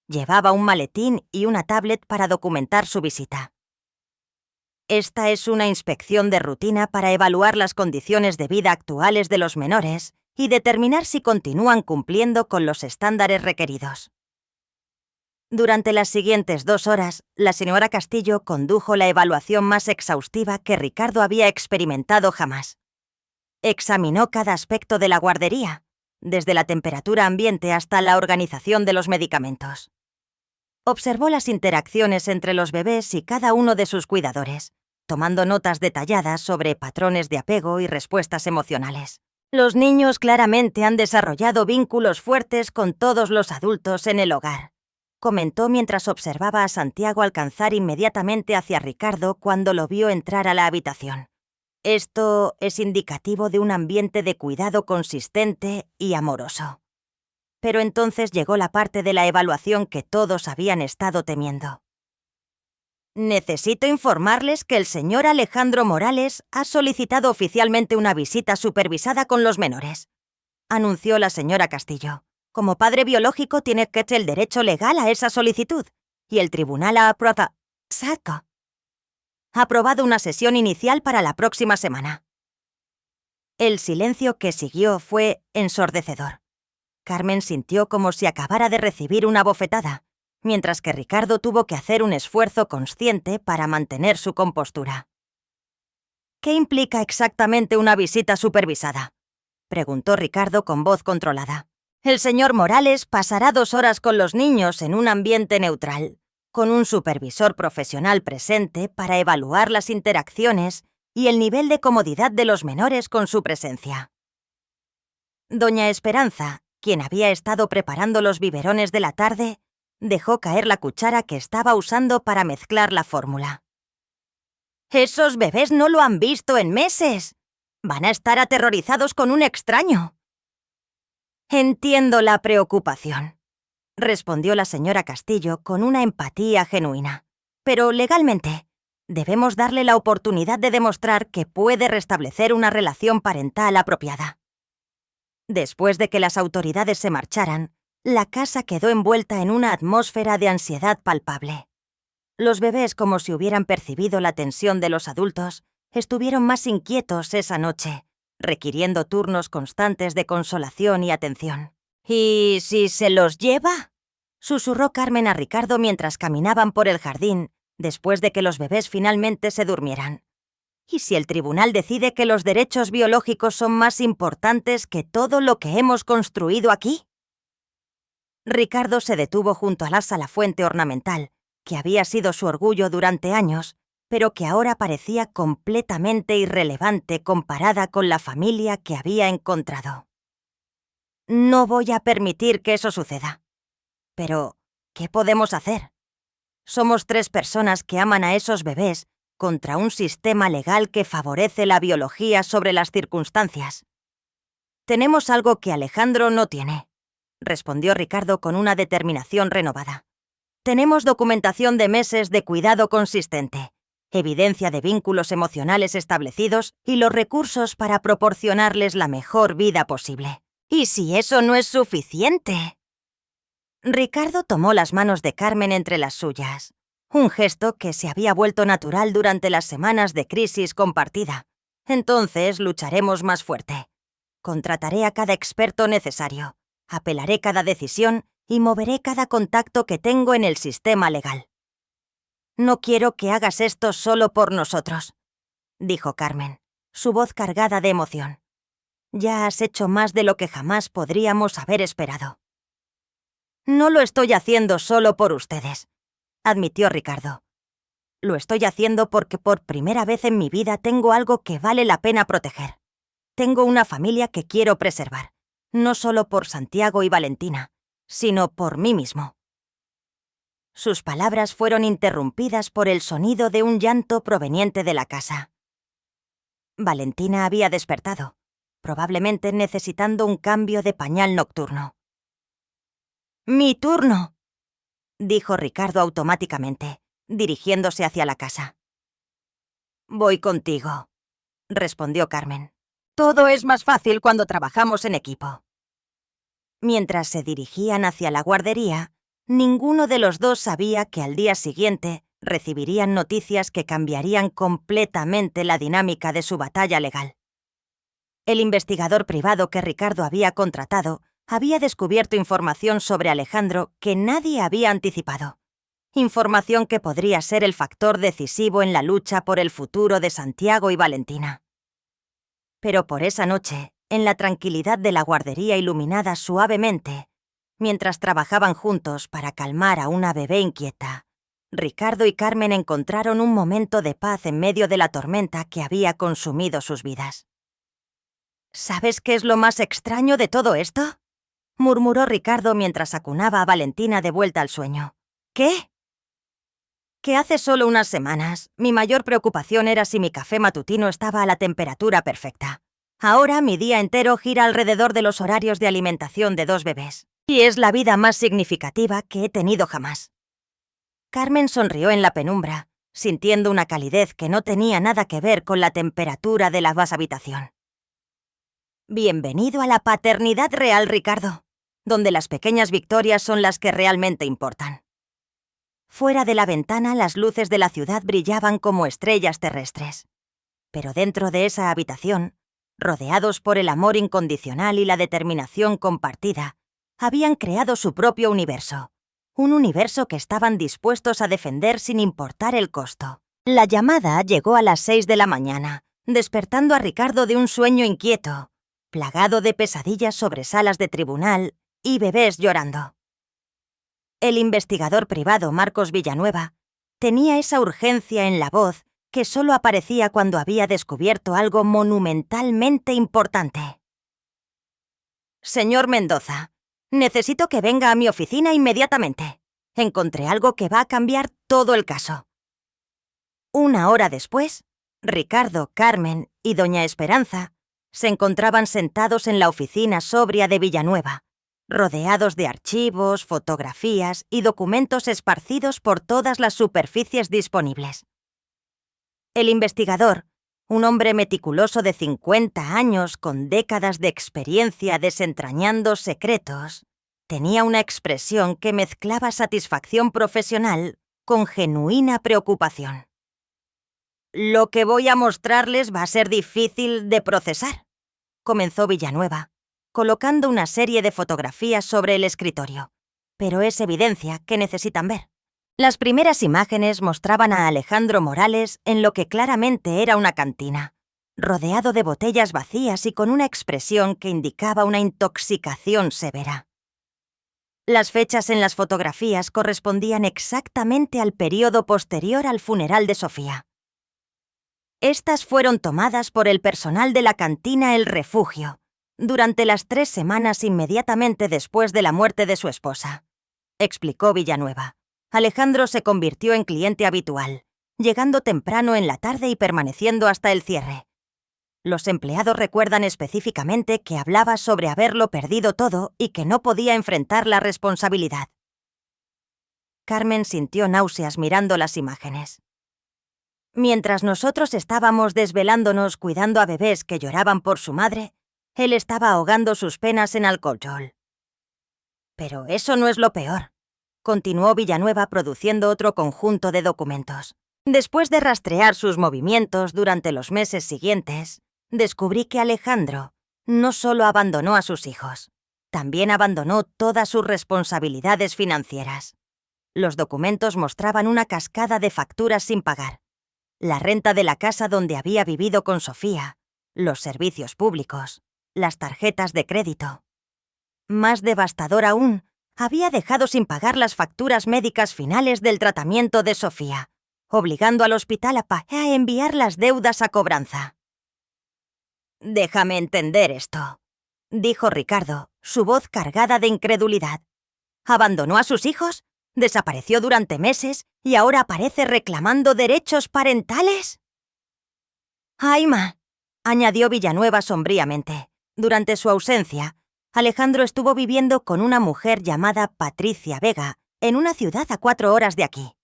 Llevaba un maletín y una tablet para documentar su visita. «Esta es una inspección de rutina para evaluar las condiciones de vida actuales de los menores y determinar si continúan cumpliendo con los estándares requeridos». Durante las siguientes 2 horas, la señora Castillo condujo la evaluación más exhaustiva que Ricardo había experimentado jamás. Examinó cada aspecto de la guardería, desde la temperatura ambiente hasta la organización de los medicamentos. Observó las interacciones entre los bebés y cada uno de sus cuidadores, tomando notas detalladas sobre patrones de apego y respuestas emocionales. Los niños claramente han desarrollado vínculos fuertes con todos los adultos en el hogar, comentó mientras observaba a Santiago alcanzar inmediatamente hacia Ricardo cuando lo vio entrar a la habitación. Esto es indicativo de un ambiente de cuidado consistente y amoroso. Pero entonces llegó la parte de la evaluación que todos habían estado temiendo. «Necesito informarles que el señor Alejandro Morales ha solicitado oficialmente una visita supervisada con los menores», anunció la señora Castillo. «Como padre biológico tiene que tener el derecho legal a esa solicitud, y el tribunal ha aprobado una sesión inicial para la próxima semana». El silencio que siguió fue ensordecedor. Carmen sintió como si acabara de recibir una bofetada, mientras que Ricardo tuvo que hacer un esfuerzo consciente para mantener su compostura. «¿Qué implica exactamente una visita supervisada?», preguntó Ricardo con voz controlada. «El señor Morales pasará 2 horas con los niños en un ambiente neutral, con un supervisor profesional presente para evaluar las interacciones y el nivel de comodidad de los menores con su presencia». Doña Esperanza, quien había estado preparando los biberones de la tarde, dejó caer la cuchara que estaba usando para mezclar la fórmula. «Esos bebés no lo han visto en meses. Van a estar aterrorizados con un extraño». «Entiendo la preocupación», respondió la señora Castillo con una empatía genuina. «Pero legalmente, debemos darle la oportunidad de demostrar que puede restablecer una relación parental apropiada». Después de que las autoridades se marcharan, la casa quedó envuelta en una atmósfera de ansiedad palpable. Los bebés, como si hubieran percibido la tensión de los adultos, estuvieron más inquietos esa noche, requiriendo turnos constantes de consolación y atención. «¿Y si se los lleva?», susurró Carmen a Ricardo mientras caminaban por el jardín, después de que los bebés finalmente se durmieran. «¿Y si el tribunal decide que los derechos biológicos son más importantes que todo lo que hemos construido aquí?». Ricardo se detuvo junto a la fuente ornamental, que había sido su orgullo durante años, pero que ahora parecía completamente irrelevante comparada con la familia que había encontrado. «No voy a permitir que eso suceda. Pero, ¿qué podemos hacer? Somos 3 personas que aman a esos bebés contra un sistema legal que favorece la biología sobre las circunstancias. Tenemos algo que Alejandro no tiene», respondió Ricardo con una determinación renovada. «Tenemos documentación de meses de cuidado consistente, evidencia de vínculos emocionales establecidos y los recursos para proporcionarles la mejor vida posible». «¿Y si eso no es suficiente?». Ricardo tomó las manos de Carmen entre las suyas, un gesto que se había vuelto natural durante las semanas de crisis compartida. Entonces lucharemos más fuerte. Contrataré a cada experto necesario, apelaré cada decisión y moveré cada contacto que tengo en el sistema legal. No quiero que hagas esto solo por nosotros, dijo Carmen, su voz cargada de emoción. Ya has hecho más de lo que jamás podríamos haber esperado. No lo estoy haciendo solo por ustedes, admitió Ricardo. Lo estoy haciendo porque por primera vez en mi vida tengo algo que vale la pena proteger. Tengo una familia que quiero preservar, no solo por Santiago y Valentina, sino por mí mismo. Sus palabras fueron interrumpidas por el sonido de un llanto proveniente de la casa. Valentina había despertado, probablemente necesitando un cambio de pañal nocturno. «¡Mi turno!», dijo Ricardo automáticamente, dirigiéndose hacia la casa. «Voy contigo», respondió Carmen. «Todo es más fácil cuando trabajamos en equipo». Mientras se dirigían hacia la guardería, ninguno de los dos sabía que al día siguiente recibirían noticias que cambiarían completamente la dinámica de su batalla legal. El investigador privado que Ricardo había contratado había descubierto información sobre Alejandro que nadie había anticipado. Información que podría ser el factor decisivo en la lucha por el futuro de Santiago y Valentina. Pero por esa noche, en la tranquilidad de la guardería iluminada suavemente, mientras trabajaban juntos para calmar a una bebé inquieta, Ricardo y Carmen encontraron un momento de paz en medio de la tormenta que había consumido sus vidas. «¿Sabes qué es lo más extraño de todo esto?», murmuró Ricardo mientras acunaba a Valentina de vuelta al sueño. «¿Qué?». «Que hace solo unas semanas mi mayor preocupación era si mi café matutino estaba a la temperatura perfecta. Ahora mi día entero gira alrededor de los horarios de alimentación de 2 bebés. Y es la vida más significativa que he tenido jamás». Carmen sonrió en la penumbra, sintiendo una calidez que no tenía nada que ver con la temperatura de la habitación. «Bienvenido a la paternidad real, Ricardo, donde las pequeñas victorias son las que realmente importan». Fuera de la ventana, las luces de la ciudad brillaban como estrellas terrestres. Pero dentro de esa habitación, rodeados por el amor incondicional y la determinación compartida, habían creado su propio universo. Un universo que estaban dispuestos a defender sin importar el costo. La llamada llegó a las 6 de la mañana, despertando a Ricardo de un sueño inquieto, plagado de pesadillas sobre salas de tribunal y bebés llorando. El investigador privado Marcos Villanueva tenía esa urgencia en la voz que solo aparecía cuando había descubierto algo monumentalmente importante. «Señor Mendoza, necesito que venga a mi oficina inmediatamente. Encontré algo que va a cambiar todo el caso». Una hora después, Ricardo, Carmen y doña Esperanza se encontraban sentados en la oficina sobria de Villanueva, rodeados de archivos, fotografías y documentos esparcidos por todas las superficies disponibles. El investigador, un hombre meticuloso de 50 años con décadas de experiencia desentrañando secretos, tenía una expresión que mezclaba satisfacción profesional con genuina preocupación. «Lo que voy a mostrarles va a ser difícil de procesar», comenzó Villanueva, colocando una serie de fotografías sobre el escritorio. «Pero es evidencia que necesitan ver». Las primeras imágenes mostraban a Alejandro Morales en lo que claramente era una cantina, rodeado de botellas vacías y con una expresión que indicaba una intoxicación severa. Las fechas en las fotografías correspondían exactamente al periodo posterior al funeral de Sofía. Estas fueron tomadas por el personal de la cantina El Refugio, durante las 3 semanas inmediatamente después de la muerte de su esposa, explicó Villanueva. Alejandro se convirtió en cliente habitual, llegando temprano en la tarde y permaneciendo hasta el cierre. Los empleados recuerdan específicamente que hablaba sobre haberlo perdido todo y que no podía enfrentar la responsabilidad. Carmen sintió náuseas mirando las imágenes. Mientras nosotros estábamos desvelándonos cuidando a bebés que lloraban por su madre, él estaba ahogando sus penas en alcohol. Pero eso no es lo peor. Continuó Villanueva produciendo otro conjunto de documentos. Después de rastrear sus movimientos durante los meses siguientes, descubrí que Alejandro no solo abandonó a sus hijos, también abandonó todas sus responsabilidades financieras. Los documentos mostraban una cascada de facturas sin pagar. La renta de la casa donde había vivido con Sofía, los servicios públicos, las tarjetas de crédito. Más devastador aún, había dejado sin pagar las facturas médicas finales del tratamiento de Sofía, obligando al hospital a enviar las deudas a cobranza. «Déjame entender esto», dijo Ricardo, su voz cargada de incredulidad. ¿Abandonó a sus hijos? ¿Desapareció durante meses y ahora aparece reclamando derechos parentales? «Aima», añadió Villanueva sombríamente. Durante su ausencia, Alejandro estuvo viviendo con una mujer llamada Patricia Vega en una ciudad a 4 horas de aquí.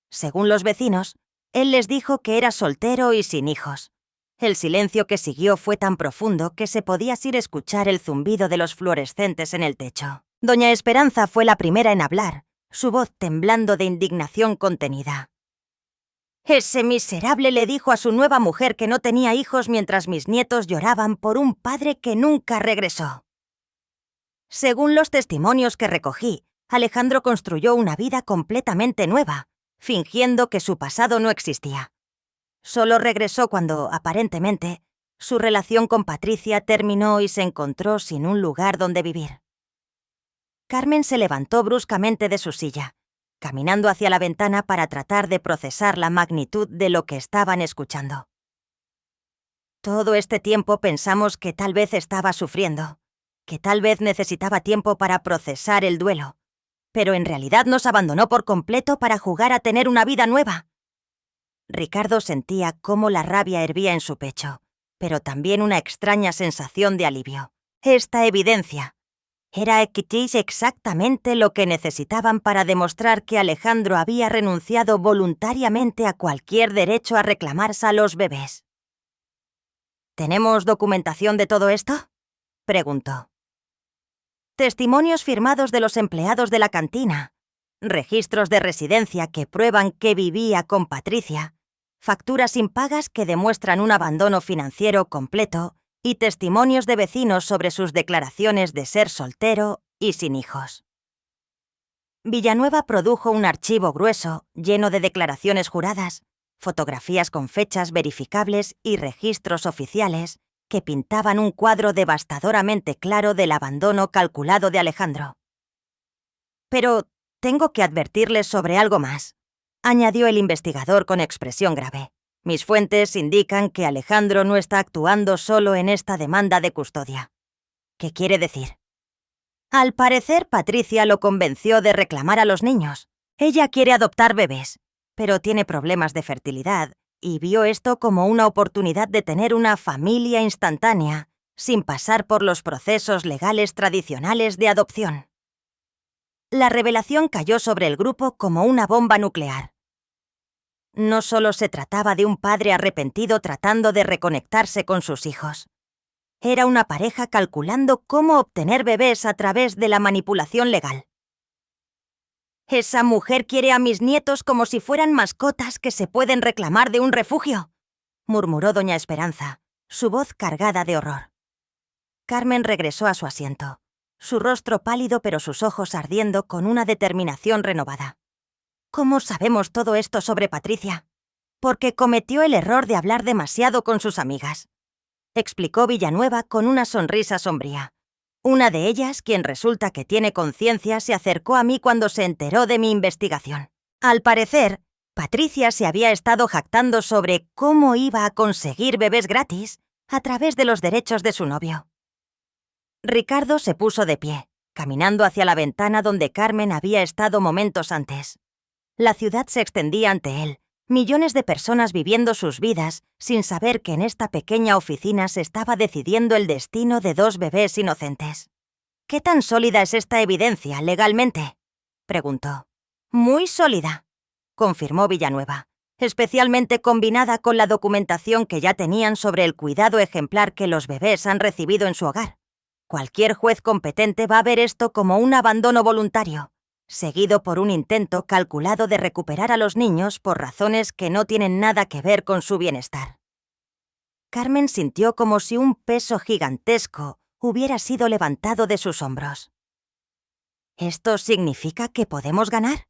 Según los vecinos, él les dijo que era soltero y sin hijos. El silencio que siguió fue tan profundo que se podía así escuchar el zumbido de los fluorescentes en el techo. Doña Esperanza fue la primera en hablar, su voz temblando de indignación contenida. «Ese miserable le dijo a su nueva mujer que no tenía hijos mientras mis nietos lloraban por un padre que nunca regresó». Según los testimonios que recogí, Alejandro construyó una vida completamente nueva, fingiendo que su pasado no existía. Solo regresó cuando, aparentemente, su relación con Patricia terminó y se encontró sin un lugar donde vivir. Carmen se levantó bruscamente de su silla, caminando hacia la ventana para tratar de procesar la magnitud de lo que estaban escuchando. Todo este tiempo pensamos que tal vez estaba sufriendo, que tal vez necesitaba tiempo para procesar el duelo, pero en realidad nos abandonó por completo para jugar a tener una vida nueva. Ricardo sentía cómo la rabia hervía en su pecho, pero también una extraña sensación de alivio. Esta evidencia era exactamente lo que necesitaban para demostrar que Alejandro había renunciado voluntariamente a cualquier derecho a reclamarse a los bebés. ¿Tenemos documentación de todo esto?, preguntó. Testimonios firmados de los empleados de la cantina, registros de residencia que prueban que vivía con Patricia, facturas impagas que demuestran un abandono financiero completo y testimonios de vecinos sobre sus declaraciones de ser soltero y sin hijos. Villanueva produjo un archivo grueso lleno de declaraciones juradas, fotografías con fechas verificables y registros oficiales que pintaban un cuadro devastadoramente claro del abandono calculado de Alejandro. «Pero tengo que advertirles sobre algo más», añadió el investigador con expresión grave. «Mis fuentes indican que Alejandro no está actuando solo en esta demanda de custodia». «¿Qué quiere decir?». «Al parecer, Patricia lo convenció de reclamar a los niños. Ella quiere adoptar bebés, pero tiene problemas de fertilidad y vio esto como una oportunidad de tener una familia instantánea, sin pasar por los procesos legales tradicionales de adopción». La revelación cayó sobre el grupo como una bomba nuclear. No solo se trataba de un padre arrepentido tratando de reconectarse con sus hijos. Era una pareja calculando cómo obtener bebés a través de la manipulación legal. «Esa mujer quiere a mis nietos como si fueran mascotas que se pueden reclamar de un refugio», murmuró doña Esperanza, su voz cargada de horror. Carmen regresó a su asiento, su rostro pálido pero sus ojos ardiendo con una determinación renovada. «¿Cómo sabemos todo esto sobre Patricia?». «Porque cometió el error de hablar demasiado con sus amigas», explicó Villanueva con una sonrisa sombría. «Una de ellas, quien resulta que tiene conciencia, se acercó a mí cuando se enteró de mi investigación. Al parecer, Patricia se había estado jactando sobre cómo iba a conseguir bebés gratis a través de los derechos de su novio». Ricardo se puso de pie, caminando hacia la ventana donde Carmen había estado momentos antes. La ciudad se extendía ante él, millones de personas viviendo sus vidas sin saber que en esta pequeña oficina se estaba decidiendo el destino de 2 bebés inocentes. «¿Qué tan sólida es esta evidencia legalmente?», preguntó. «Muy sólida», confirmó Villanueva, especialmente combinada con la documentación que ya tenían sobre el cuidado ejemplar que los bebés han recibido en su hogar. Cualquier juez competente va a ver esto como un abandono voluntario, seguido por un intento calculado de recuperar a los niños por razones que no tienen nada que ver con su bienestar. Carmen sintió como si un peso gigantesco hubiera sido levantado de sus hombros. ¿Esto significa que podemos ganar?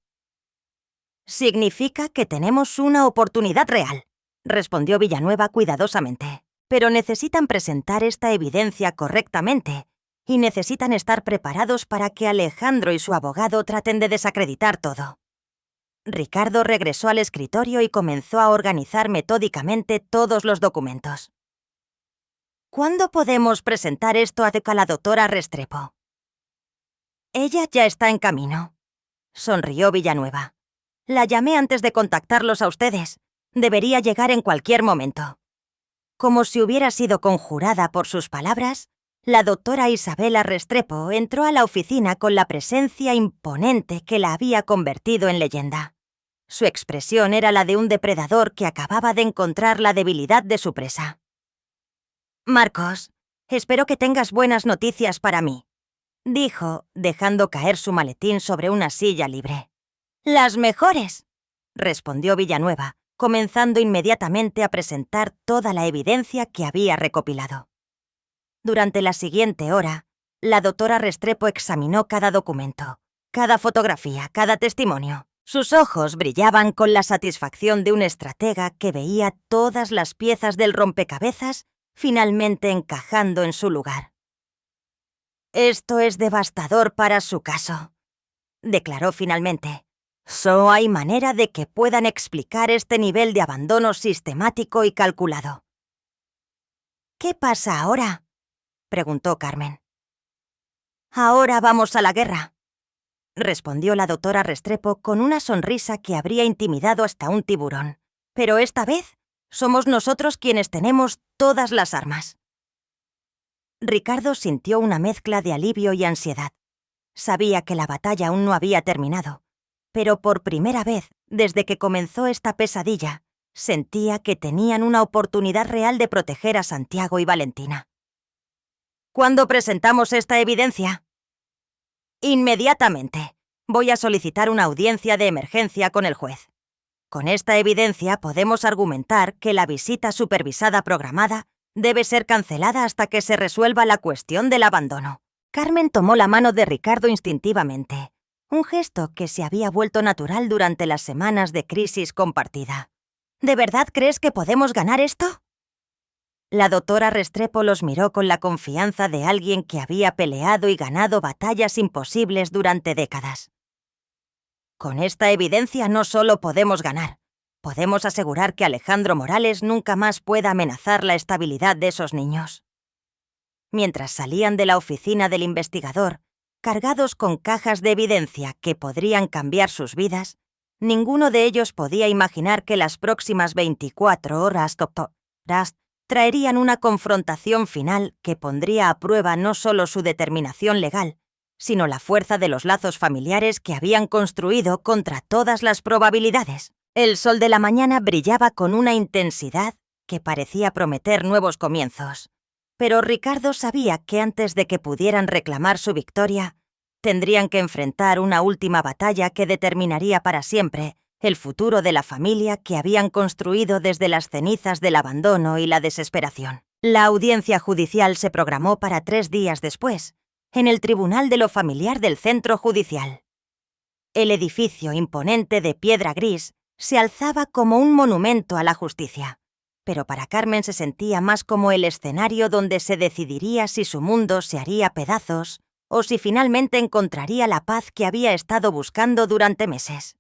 Significa que tenemos una oportunidad real, respondió Villanueva cuidadosamente. Pero necesitan presentar esta evidencia correctamente y necesitan estar preparados para que Alejandro y su abogado traten de desacreditar todo. Ricardo regresó al escritorio y comenzó a organizar metódicamente todos los documentos. ¿Cuándo podemos presentar esto a la doctora Restrepo? Ella ya está en camino, sonrió Villanueva. La llamé antes de contactarlos a ustedes. Debería llegar en cualquier momento. Como si hubiera sido conjurada por sus palabras, la doctora Isabela Restrepo entró a la oficina con la presencia imponente que la había convertido en leyenda. Su expresión era la de un depredador que acababa de encontrar la debilidad de su presa. «Marcos, espero que tengas buenas noticias para mí», dijo, dejando caer su maletín sobre una silla libre. «Las mejores», respondió Villanueva, comenzando inmediatamente a presentar toda la evidencia que había recopilado. Durante la siguiente hora, la doctora Restrepo examinó cada documento, cada fotografía, cada testimonio. Sus ojos brillaban con la satisfacción de un estratega que veía todas las piezas del rompecabezas finalmente encajando en su lugar. «Esto es devastador para su caso», declaró finalmente. «Solo hay manera de que puedan explicar este nivel de abandono sistemático y calculado». «¿Qué pasa ahora?», preguntó Carmen. «Ahora vamos a la guerra», respondió la doctora Restrepo con una sonrisa que habría intimidado hasta un tiburón. «Pero esta vez somos nosotros quienes tenemos todas las armas». Ricardo sintió una mezcla de alivio y ansiedad. Sabía que la batalla aún no había terminado, pero por primera vez, desde que comenzó esta pesadilla, sentía que tenían una oportunidad real de proteger a Santiago y Valentina. «¿Cuándo presentamos esta evidencia?» «Inmediatamente. Voy a solicitar una audiencia de emergencia con el juez. Con esta evidencia podemos argumentar que la visita supervisada programada debe ser cancelada hasta que se resuelva la cuestión del abandono». Carmen tomó la mano de Ricardo instintivamente, un gesto que se había vuelto natural durante las semanas de crisis compartida. «¿De verdad crees que podemos ganar esto?» La doctora Restrepo los miró con la confianza de alguien que había peleado y ganado batallas imposibles durante décadas. «Con esta evidencia no solo podemos ganar, podemos asegurar que Alejandro Morales nunca más pueda amenazar la estabilidad de esos niños». Mientras salían de la oficina del investigador, cargados con cajas de evidencia que podrían cambiar sus vidas, ninguno de ellos podía imaginar que las próximas 24 horas traerían una confrontación final que pondría a prueba no solo su determinación legal, sino la fuerza de los lazos familiares que habían construido contra todas las probabilidades. El sol de la mañana brillaba con una intensidad que parecía prometer nuevos comienzos. Pero Ricardo sabía que antes de que pudieran reclamar su victoria, tendrían que enfrentar una última batalla que determinaría para siempre el futuro de la familia que habían construido desde las cenizas del abandono y la desesperación. La audiencia judicial se programó para 3 días después, en el Tribunal de lo Familiar del Centro Judicial. El edificio imponente de piedra gris se alzaba como un monumento a la justicia, pero para Carmen se sentía más como el escenario donde se decidiría si su mundo se haría pedazos o si finalmente encontraría la paz que había estado buscando durante meses.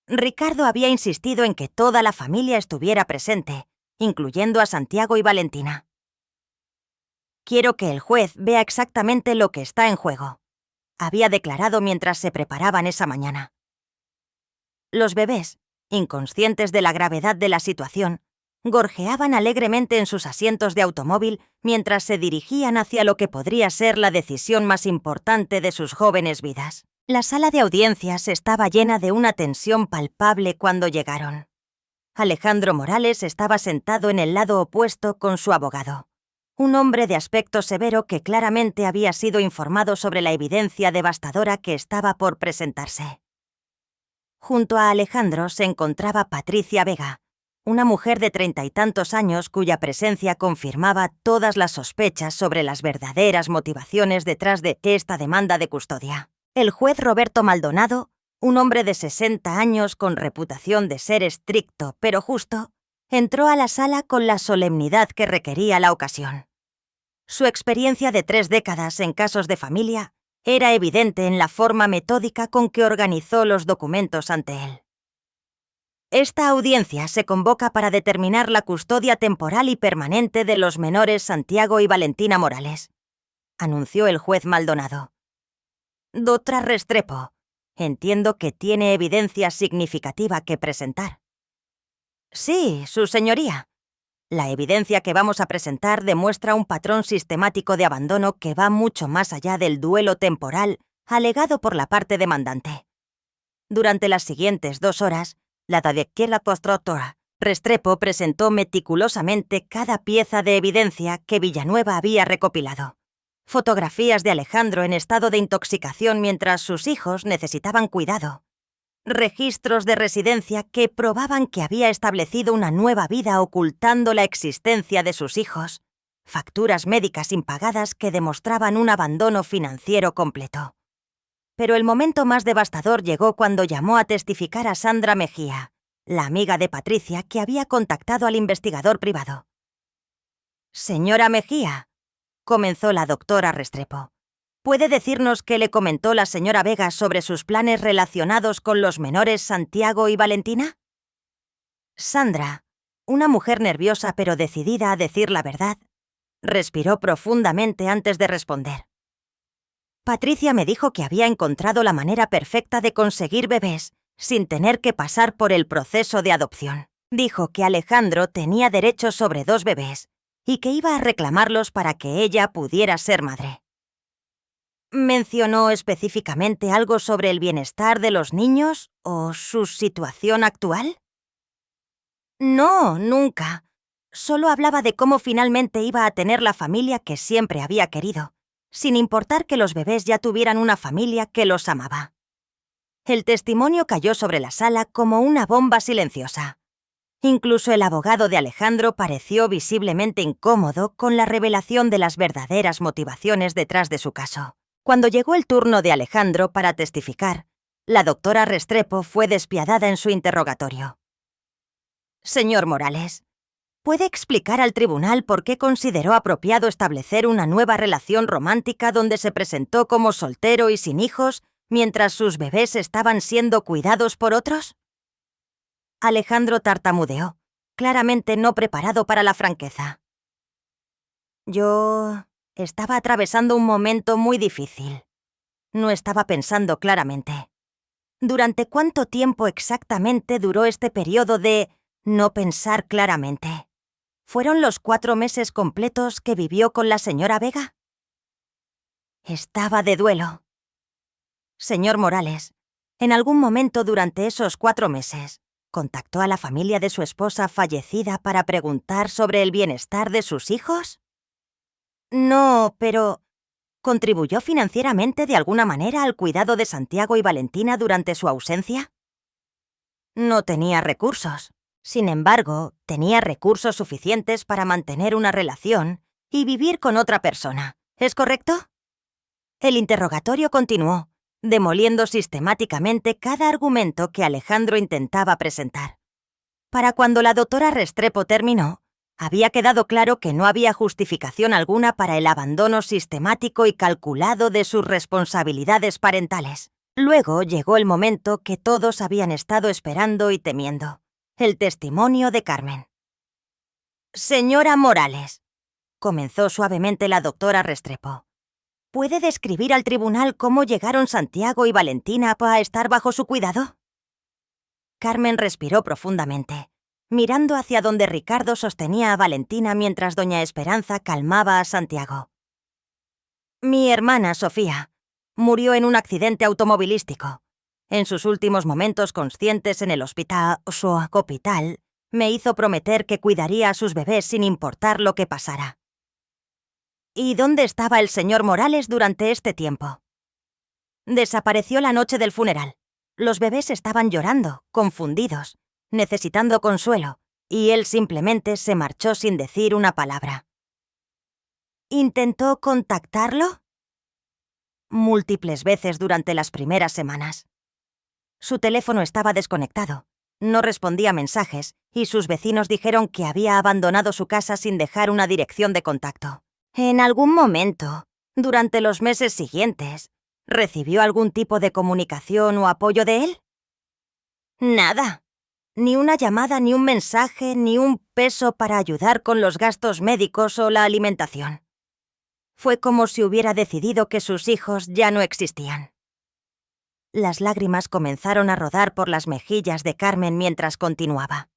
Ricardo había insistido en que toda la familia estuviera presente, incluyendo a Santiago y Valentina. «Quiero que el juez vea exactamente lo que está en juego», había declarado mientras se preparaban esa mañana. Los bebés, inconscientes de la gravedad de la situación, gorjeaban alegremente en sus asientos de automóvil mientras se dirigían hacia lo que podría ser la decisión más importante de sus jóvenes vidas. La sala de audiencias estaba llena de una tensión palpable cuando llegaron. Alejandro Morales estaba sentado en el lado opuesto con su abogado. un hombre de aspecto severo que claramente había sido informado sobre la evidencia devastadora que estaba por presentarse. Junto a Alejandro se encontraba Patricia Vega, una mujer de 30 y tantos años cuya presencia confirmaba todas las sospechas sobre las verdaderas motivaciones detrás de esta demanda de custodia. El juez Roberto Maldonado, un hombre de 60 años con reputación de ser estricto pero justo, entró a la sala con la solemnidad que requería la ocasión. Su experiencia de 3 décadas en casos de familia era evidente en la forma metódica con que organizó los documentos ante él. Esta audiencia se convoca para determinar la custodia temporal y permanente de los menores Santiago y Valentina Morales, anunció el juez Maldonado. Doctora Restrepo, entiendo que tiene evidencia significativa que presentar. Sí, su señoría. La evidencia que vamos a presentar demuestra un patrón sistemático de abandono que va mucho más allá del duelo temporal alegado por la parte demandante. Durante las siguientes 2 horas, la doctora Restrepo presentó meticulosamente cada pieza de evidencia que Villanueva había recopilado. Fotografías de Alejandro en estado de intoxicación mientras sus hijos necesitaban cuidado. Registros de residencia que probaban que había establecido una nueva vida ocultando la existencia de sus hijos. Facturas médicas impagadas que demostraban un abandono financiero completo. Pero el momento más devastador llegó cuando llamó a testificar a Sandra Mejía, la amiga de Patricia que había contactado al investigador privado. «Señora Mejía», comenzó la doctora Restrepo, ¿puede decirnos qué le comentó la señora Vega sobre sus planes relacionados con los menores Santiago y Valentina? Sandra, una mujer nerviosa pero decidida a decir la verdad, respiró profundamente antes de responder. Patricia me dijo que había encontrado la manera perfecta de conseguir bebés sin tener que pasar por el proceso de adopción. Dijo que Alejandro tenía derechos sobre 2 bebés y que iba a reclamarlos para que ella pudiera ser madre. ¿Mencionó específicamente algo sobre el bienestar de los niños o su situación actual? No, nunca. Solo hablaba de cómo finalmente iba a tener la familia que siempre había querido, sin importar que los bebés ya tuvieran una familia que los amaba. El testimonio cayó sobre la sala como una bomba silenciosa. Incluso el abogado de Alejandro pareció visiblemente incómodo con la revelación de las verdaderas motivaciones detrás de su caso. Cuando llegó el turno de Alejandro para testificar, la doctora Restrepo fue despiadada en su interrogatorio. Señor Morales, ¿puede explicar al tribunal por qué consideró apropiado establecer una nueva relación romántica donde se presentó como soltero y sin hijos mientras sus bebés estaban siendo cuidados por otros? Alejandro tartamudeó, claramente no preparado para la franqueza. Yo estaba atravesando un momento muy difícil. No estaba pensando claramente. ¿Durante cuánto tiempo exactamente duró este periodo de no pensar claramente? ¿Fueron los 4 meses completos que vivió con la señora Vega? Estaba de duelo. Señor Morales, en algún momento durante esos 4 meses, ¿contactó a la familia de su esposa fallecida para preguntar sobre el bienestar de sus hijos? No, pero ¿contribuyó financieramente de alguna manera al cuidado de Santiago y Valentina durante su ausencia? No tenía recursos. Sin embargo, tenía recursos suficientes para mantener una relación y vivir con otra persona. ¿Es correcto? El interrogatorio continuó, demoliendo sistemáticamente cada argumento que Alejandro intentaba presentar. Para cuando la doctora Restrepo terminó, había quedado claro que no había justificación alguna para el abandono sistemático y calculado de sus responsabilidades parentales. Luego llegó el momento que todos habían estado esperando y temiendo: el testimonio de Carmen. Señora Morales, comenzó suavemente la doctora Restrepo, ¿puede describir al tribunal cómo llegaron Santiago y Valentina a estar bajo su cuidado? Carmen respiró profundamente, mirando hacia donde Ricardo sostenía a Valentina mientras doña Esperanza calmaba a Santiago. Mi hermana, Sofía, murió en un accidente automovilístico. En sus últimos momentos conscientes en el hospital, me hizo prometer que cuidaría a sus bebés sin importar lo que pasara. ¿Y dónde estaba el señor Morales durante este tiempo? Desapareció la noche del funeral. Los bebés estaban llorando, confundidos, necesitando consuelo, y él simplemente se marchó sin decir una palabra. ¿Intentó contactarlo? Múltiples veces durante las primeras semanas. Su teléfono estaba desconectado, no respondía mensajes, y sus vecinos dijeron que había abandonado su casa sin dejar una dirección de contacto. ¿En algún momento, durante los meses siguientes, recibió algún tipo de comunicación o apoyo de él? Nada. Ni una llamada, ni un mensaje, ni un peso para ayudar con los gastos médicos o la alimentación. Fue como si hubiera decidido que sus hijos ya no existían. Las lágrimas comenzaron a rodar por las mejillas de Carmen mientras continuaba.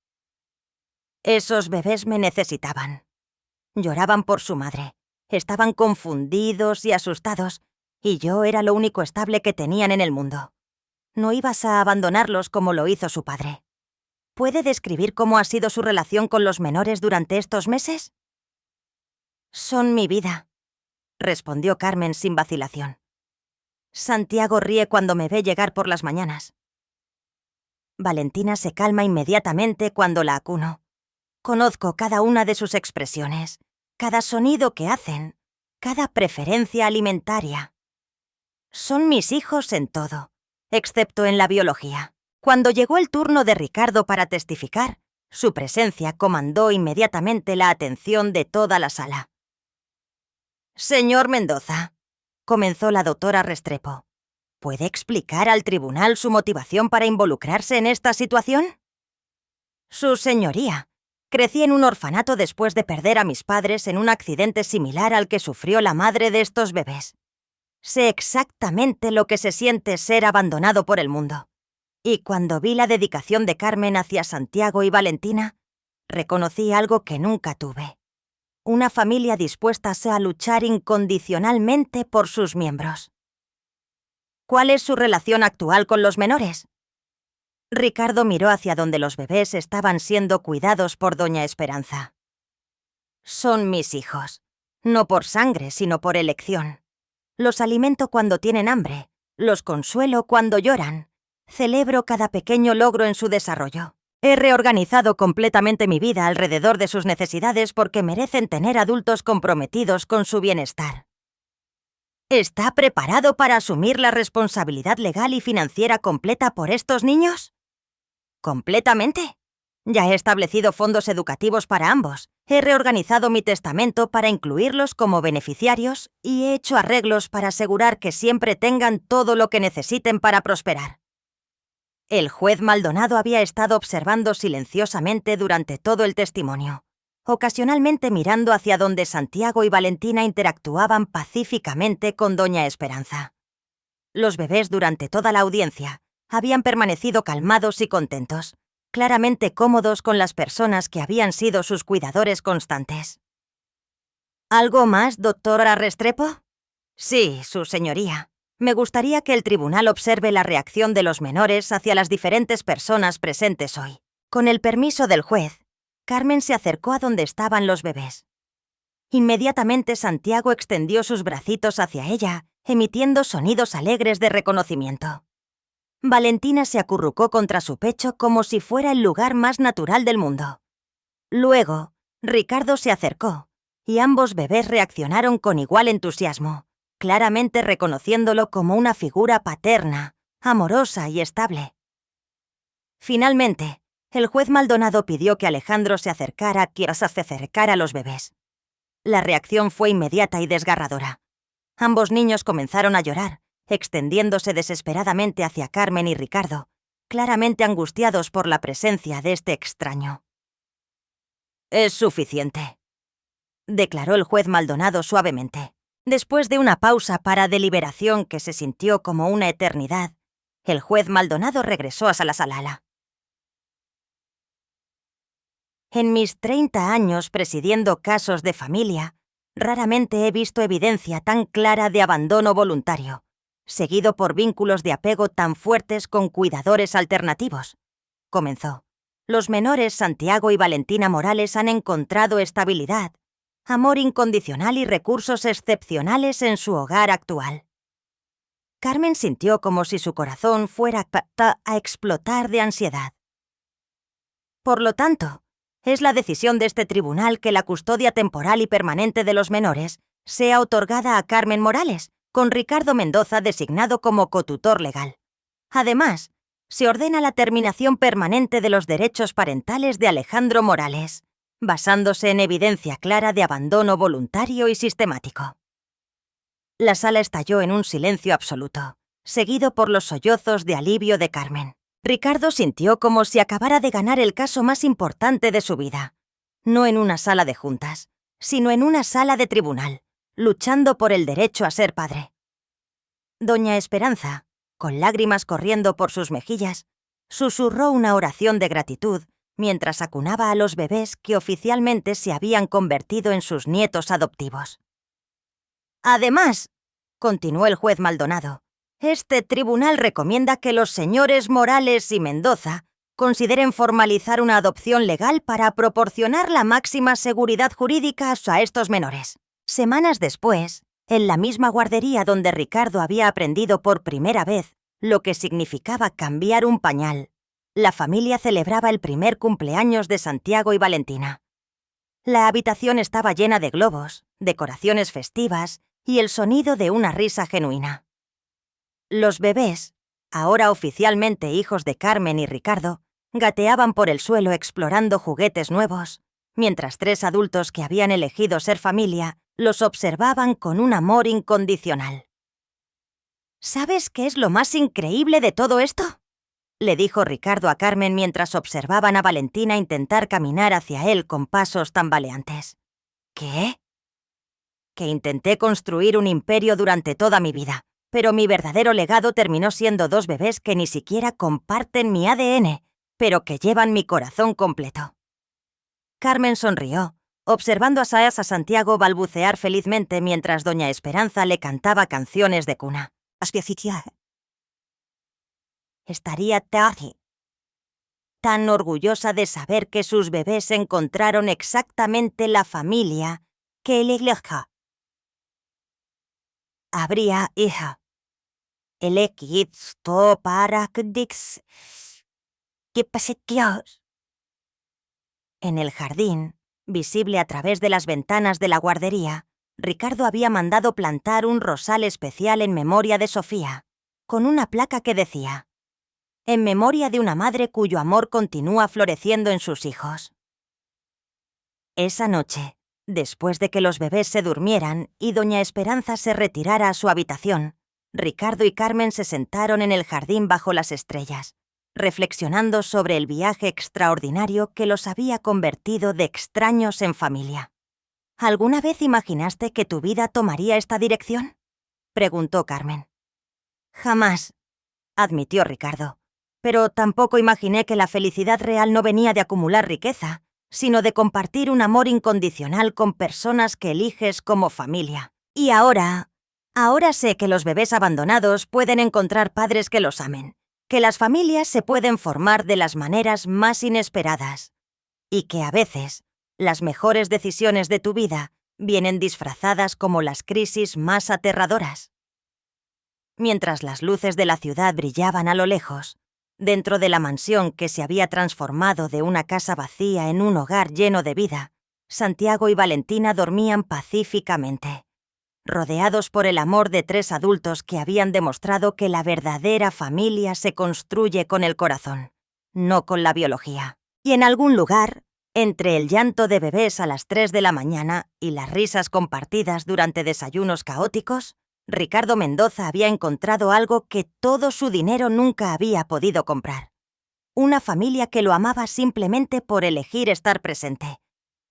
Esos bebés me necesitaban. Lloraban por su madre. Estaban confundidos y asustados, y yo era lo único estable que tenían en el mundo. No ibas a abandonarlos como lo hizo su padre. ¿Puede describir cómo ha sido su relación con los menores durante estos meses? Son mi vida, respondió Carmen sin vacilación. Santiago ríe cuando me ve llegar por las mañanas. Valentina se calma inmediatamente cuando la acuno. Conozco cada una de sus expresiones, cada sonido que hacen, cada preferencia alimentaria. Son mis hijos en todo, excepto en la biología. Cuando llegó el turno de Ricardo para testificar, su presencia comandó inmediatamente la atención de toda la sala. Señor Mendoza, comenzó la doctora Restrepo, ¿puede explicar al tribunal su motivación para involucrarse en esta situación? Su señoría, crecí en un orfanato después de perder a mis padres en un accidente similar al que sufrió la madre de estos bebés. Sé exactamente lo que se siente ser abandonado por el mundo. Y cuando vi la dedicación de Carmen hacia Santiago y Valentina, reconocí algo que nunca tuve. Una familia dispuesta a luchar incondicionalmente por sus miembros. ¿Cuál es su relación actual con los menores? Ricardo miró hacia donde los bebés estaban siendo cuidados por doña Esperanza. Son mis hijos, no por sangre, sino por elección. Los alimento cuando tienen hambre, los consuelo cuando lloran. Celebro cada pequeño logro en su desarrollo. He reorganizado completamente mi vida alrededor de sus necesidades porque merecen tener adultos comprometidos con su bienestar. ¿Está preparado para asumir la responsabilidad legal y financiera completa por estos niños? ¿Completamente? Ya he establecido fondos educativos para ambos, he reorganizado mi testamento para incluirlos como beneficiarios y he hecho arreglos para asegurar que siempre tengan todo lo que necesiten para prosperar. El juez Maldonado había estado observando silenciosamente durante todo el testimonio, ocasionalmente mirando hacia donde Santiago y Valentina interactuaban pacíficamente con doña Esperanza. Los bebés durante toda la audiencia habían permanecido calmados y contentos, claramente cómodos con las personas que habían sido sus cuidadores constantes. ¿Algo más, doctora Restrepo? Sí, su señoría. Me gustaría que el tribunal observe la reacción de los menores hacia las diferentes personas presentes hoy. Con el permiso del juez, Carmen se acercó a donde estaban los bebés. Inmediatamente Santiago extendió sus bracitos hacia ella, emitiendo sonidos alegres de reconocimiento. Valentina se acurrucó contra su pecho como si fuera el lugar más natural del mundo. Luego, Ricardo se acercó, y ambos bebés reaccionaron con igual entusiasmo, claramente reconociéndolo como una figura paterna, amorosa y estable. Finalmente, el juez Maldonado pidió que Alejandro se acercara a los bebés. La reacción fue inmediata y desgarradora. Ambos niños comenzaron a llorar, extendiéndose desesperadamente hacia Carmen y Ricardo, claramente angustiados por la presencia de este extraño. «Es suficiente», declaró el juez Maldonado suavemente. Después de una pausa para deliberación que se sintió como una eternidad, el juez Maldonado regresó a la sala. En mis 30 años presidiendo casos de familia, raramente he visto evidencia tan clara de abandono voluntario, seguido por vínculos de apego tan fuertes con cuidadores alternativos. Comenzó. Los menores Santiago y Valentina Morales han encontrado estabilidad, amor incondicional y recursos excepcionales en su hogar actual. Carmen sintió como si su corazón fuera a explotar de ansiedad. Por lo tanto, es la decisión de este tribunal que la custodia temporal y permanente de los menores sea otorgada a Carmen Morales, con Ricardo Mendoza designado como cotutor legal. Además, se ordena la terminación permanente de los derechos parentales de Alejandro Morales, basándose en evidencia clara de abandono voluntario y sistemático. La sala estalló en un silencio absoluto, seguido por los sollozos de alivio de Carmen. Ricardo sintió como si acabara de ganar el caso más importante de su vida, no en una sala de juntas, sino en una sala de tribunal, luchando por el derecho a ser padre. Doña Esperanza, con lágrimas corriendo por sus mejillas, susurró una oración de gratitud mientras acunaba a los bebés que oficialmente se habían convertido en sus nietos adoptivos. Además, continuó el juez Maldonado, este tribunal recomienda que los señores Morales y Mendoza consideren formalizar una adopción legal para proporcionar la máxima seguridad jurídica a estos menores. Semanas después, en la misma guardería donde Ricardo había aprendido por primera vez lo que significaba cambiar un pañal, la familia celebraba el primer cumpleaños de Santiago y Valentina. La habitación estaba llena de globos, decoraciones festivas y el sonido de una risa genuina. Los bebés, ahora oficialmente hijos de Carmen y Ricardo, gateaban por el suelo explorando juguetes nuevos, mientras 3 adultos que habían elegido ser familia los observaban con un amor incondicional. ¿Sabes qué es lo más increíble de todo esto?, le dijo Ricardo a Carmen mientras observaban a Valentina intentar caminar hacia él con pasos tambaleantes. ¿Qué? Que intenté construir un imperio durante toda mi vida, pero mi verdadero legado terminó siendo 2 bebés que ni siquiera comparten mi ADN, pero que llevan mi corazón completo. Carmen sonrió, observando a Santiago balbucear felizmente mientras doña Esperanza le cantaba canciones de cuna. Estaría tan orgullosa de saber que sus bebés encontraron exactamente la familia que elegía. Habría hija. El equipo para Dix. En el jardín, visible a través de las ventanas de la guardería, Ricardo había mandado plantar un rosal especial en memoria de Sofía, con una placa que decía: en memoria de una madre cuyo amor continúa floreciendo en sus hijos. Esa noche, después de que los bebés se durmieran y doña Esperanza se retirara a su habitación, Ricardo y Carmen se sentaron en el jardín bajo las estrellas, reflexionando sobre el viaje extraordinario que los había convertido de extraños en familia. ¿Alguna vez imaginaste que tu vida tomaría esta dirección?, preguntó Carmen. Jamás, admitió Ricardo, pero tampoco imaginé que la felicidad real no venía de acumular riqueza, sino de compartir un amor incondicional con personas que eliges como familia. Y ahora sé que los bebés abandonados pueden encontrar padres que los amen, que las familias se pueden formar de las maneras más inesperadas, y que a veces las mejores decisiones de tu vida vienen disfrazadas como las crisis más aterradoras. Mientras las luces de la ciudad brillaban a lo lejos, dentro de la mansión que se había transformado de una casa vacía en un hogar lleno de vida, Santiago y Valentina dormían pacíficamente, rodeados por el amor de 3 adultos que habían demostrado que la verdadera familia se construye con el corazón, no con la biología. Y en algún lugar, entre el llanto de bebés a las 3 de la mañana y las risas compartidas durante desayunos caóticos, Ricardo Mendoza había encontrado algo que todo su dinero nunca había podido comprar. Una familia que lo amaba simplemente por elegir estar presente.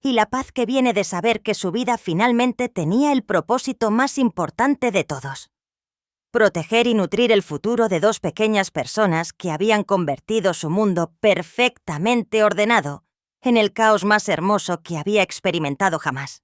Y la paz que viene de saber que su vida finalmente tenía el propósito más importante de todos: proteger y nutrir el futuro de 2 pequeñas personas que habían convertido su mundo perfectamente ordenado en el caos más hermoso que había experimentado jamás.